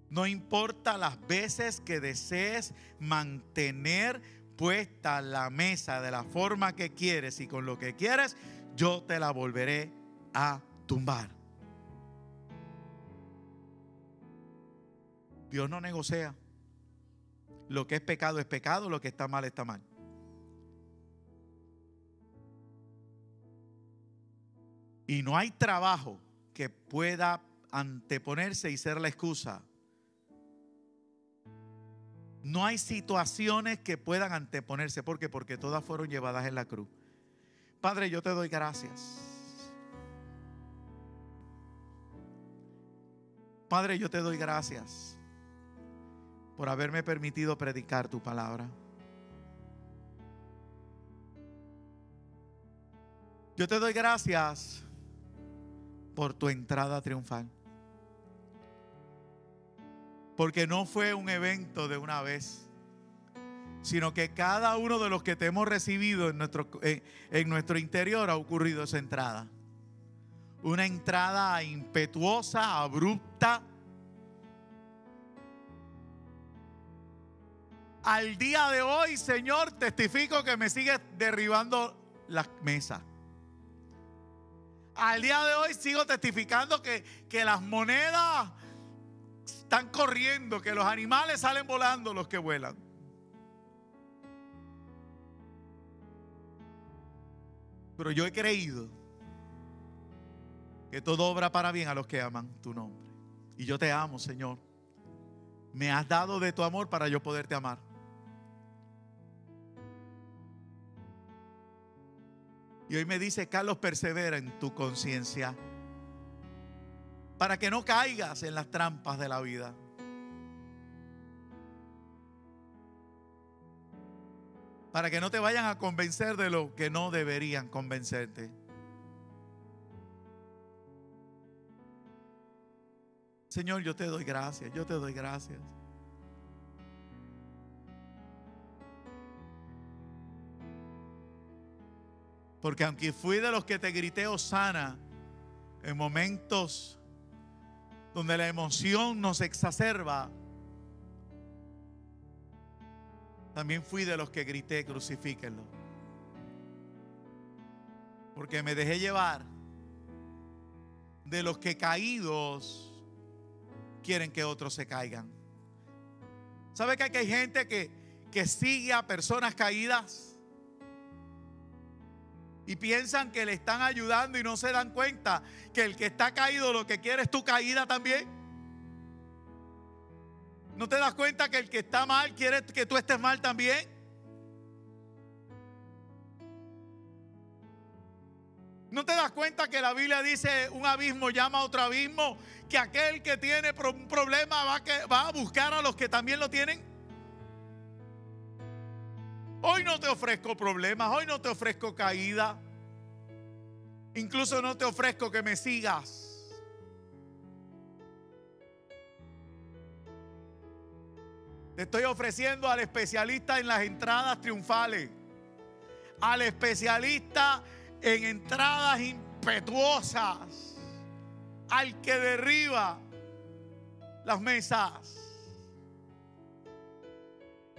No importa las veces que desees mantener puesta la mesa de la forma que quieres y con lo que quieres, yo te la volveré a tumbar. Dios no negocia. Lo que es pecado, lo que está mal está mal. Y no hay trabajo que pueda anteponerse y ser la excusa. No hay situaciones que puedan anteponerse. ¿Por qué? Porque todas fueron llevadas en la cruz. Padre, yo te doy gracias. Padre, yo te doy gracias por haberme permitido predicar tu palabra. Yo te doy gracias por tu entrada triunfal. Porque no fue un evento de una vez, sino que cada uno de los que te hemos recibido en nuestro interior ha ocurrido esa entrada. Una entrada impetuosa, abrupta. Al día de hoy, Señor, testifico que me sigues derribando las mesas. Al día de hoy sigo testificando que las monedas están corriendo, que los animales salen volando, los que vuelan. Pero yo he creído que todo obra para bien a los que aman tu nombre. Y yo te amo, Señor. Me has dado de tu amor para yo poderte amar. Y hoy me dice: Carlos, persevera en tu conciencia para que no caigas en las trampas de la vida. para que no te vayan a convencer de lo que no deberían convencerte. Señor, yo te doy gracias, yo te doy gracias. Porque aunque fui de los que te grité Hosana en momentos donde la emoción nos exacerba, también fui de los que grité crucifíquenlo. Porque me dejé llevar de los que caídos quieren que otros se caigan. ¿Sabe que aquí hay gente que sigue a personas caídas? Y piensan que le están ayudando y no se dan cuenta que el que está caído lo que quiere es tu caída también. ¿No te das cuenta que el que está mal quiere que tú estés mal también? ¿No te das cuenta que la Biblia dice un abismo llama a otro abismo? Que aquel que tiene un problema va a buscar a los que también lo tienen. Hoy no te ofrezco problemas, hoy no te ofrezco caída. Incluso no te ofrezco que me sigas. Te estoy ofreciendo al especialista en las entradas triunfales, al especialista en entradas impetuosas, al que derriba las mesas,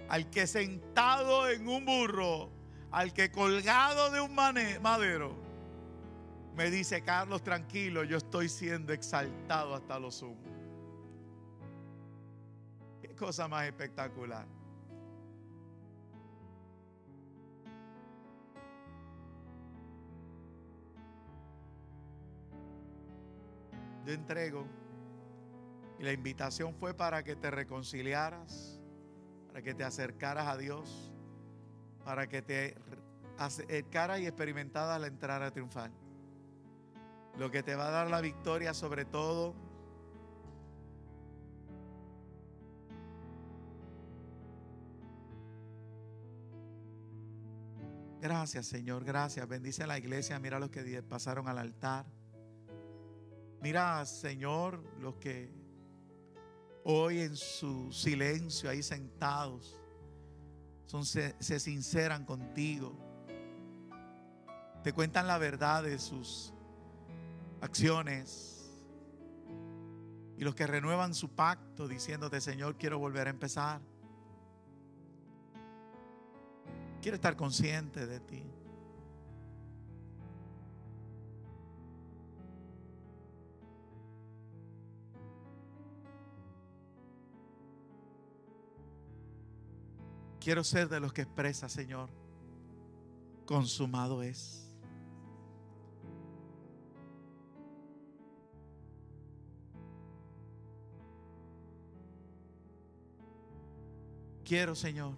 al que sentado en un burro, al que colgado de un madero, me dice: Carlos, tranquilo, yo estoy siendo exaltado hasta lo sumo. Qué cosa más espectacular. Yo entrego, y la invitación fue para que te reconciliaras, para que te acercaras a Dios, para que te acercaras y experimentaras la entrada triunfal. Lo que te va a dar la victoria sobre todo gracias, Señor, gracias. Bendice a la iglesia. Mira los que pasaron al altar. Mira, Señor, los que hoy en su silencio ahí sentados se sinceran contigo, te cuentan la verdad de sus acciones, y los que renuevan su pacto diciéndote: Señor, quiero volver a empezar, quiero estar consciente de ti. Quiero ser de los que expresa: Señor, consumado es. Quiero, Señor,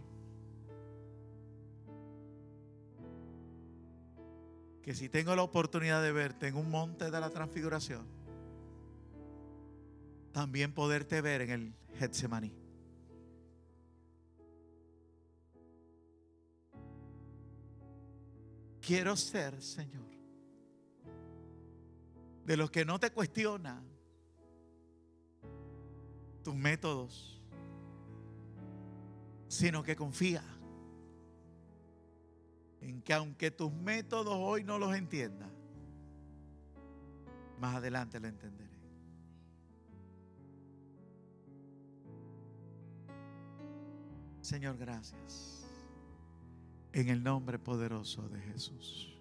que si tengo la oportunidad de verte en un monte de la transfiguración, también poderte ver en el Getsemaní. Quiero ser, Señor, de los que no te cuestionan tus métodos, sino que confía en que aunque tus métodos hoy no los entienda, más adelante lo entenderé. Señor, gracias. En el nombre poderoso de Jesús.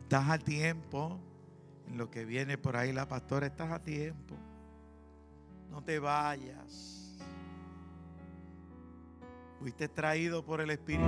Estás a tiempo. En lo que viene por ahí la pastora, estás a tiempo. No te vayas. Fuiste traído por el Espíritu.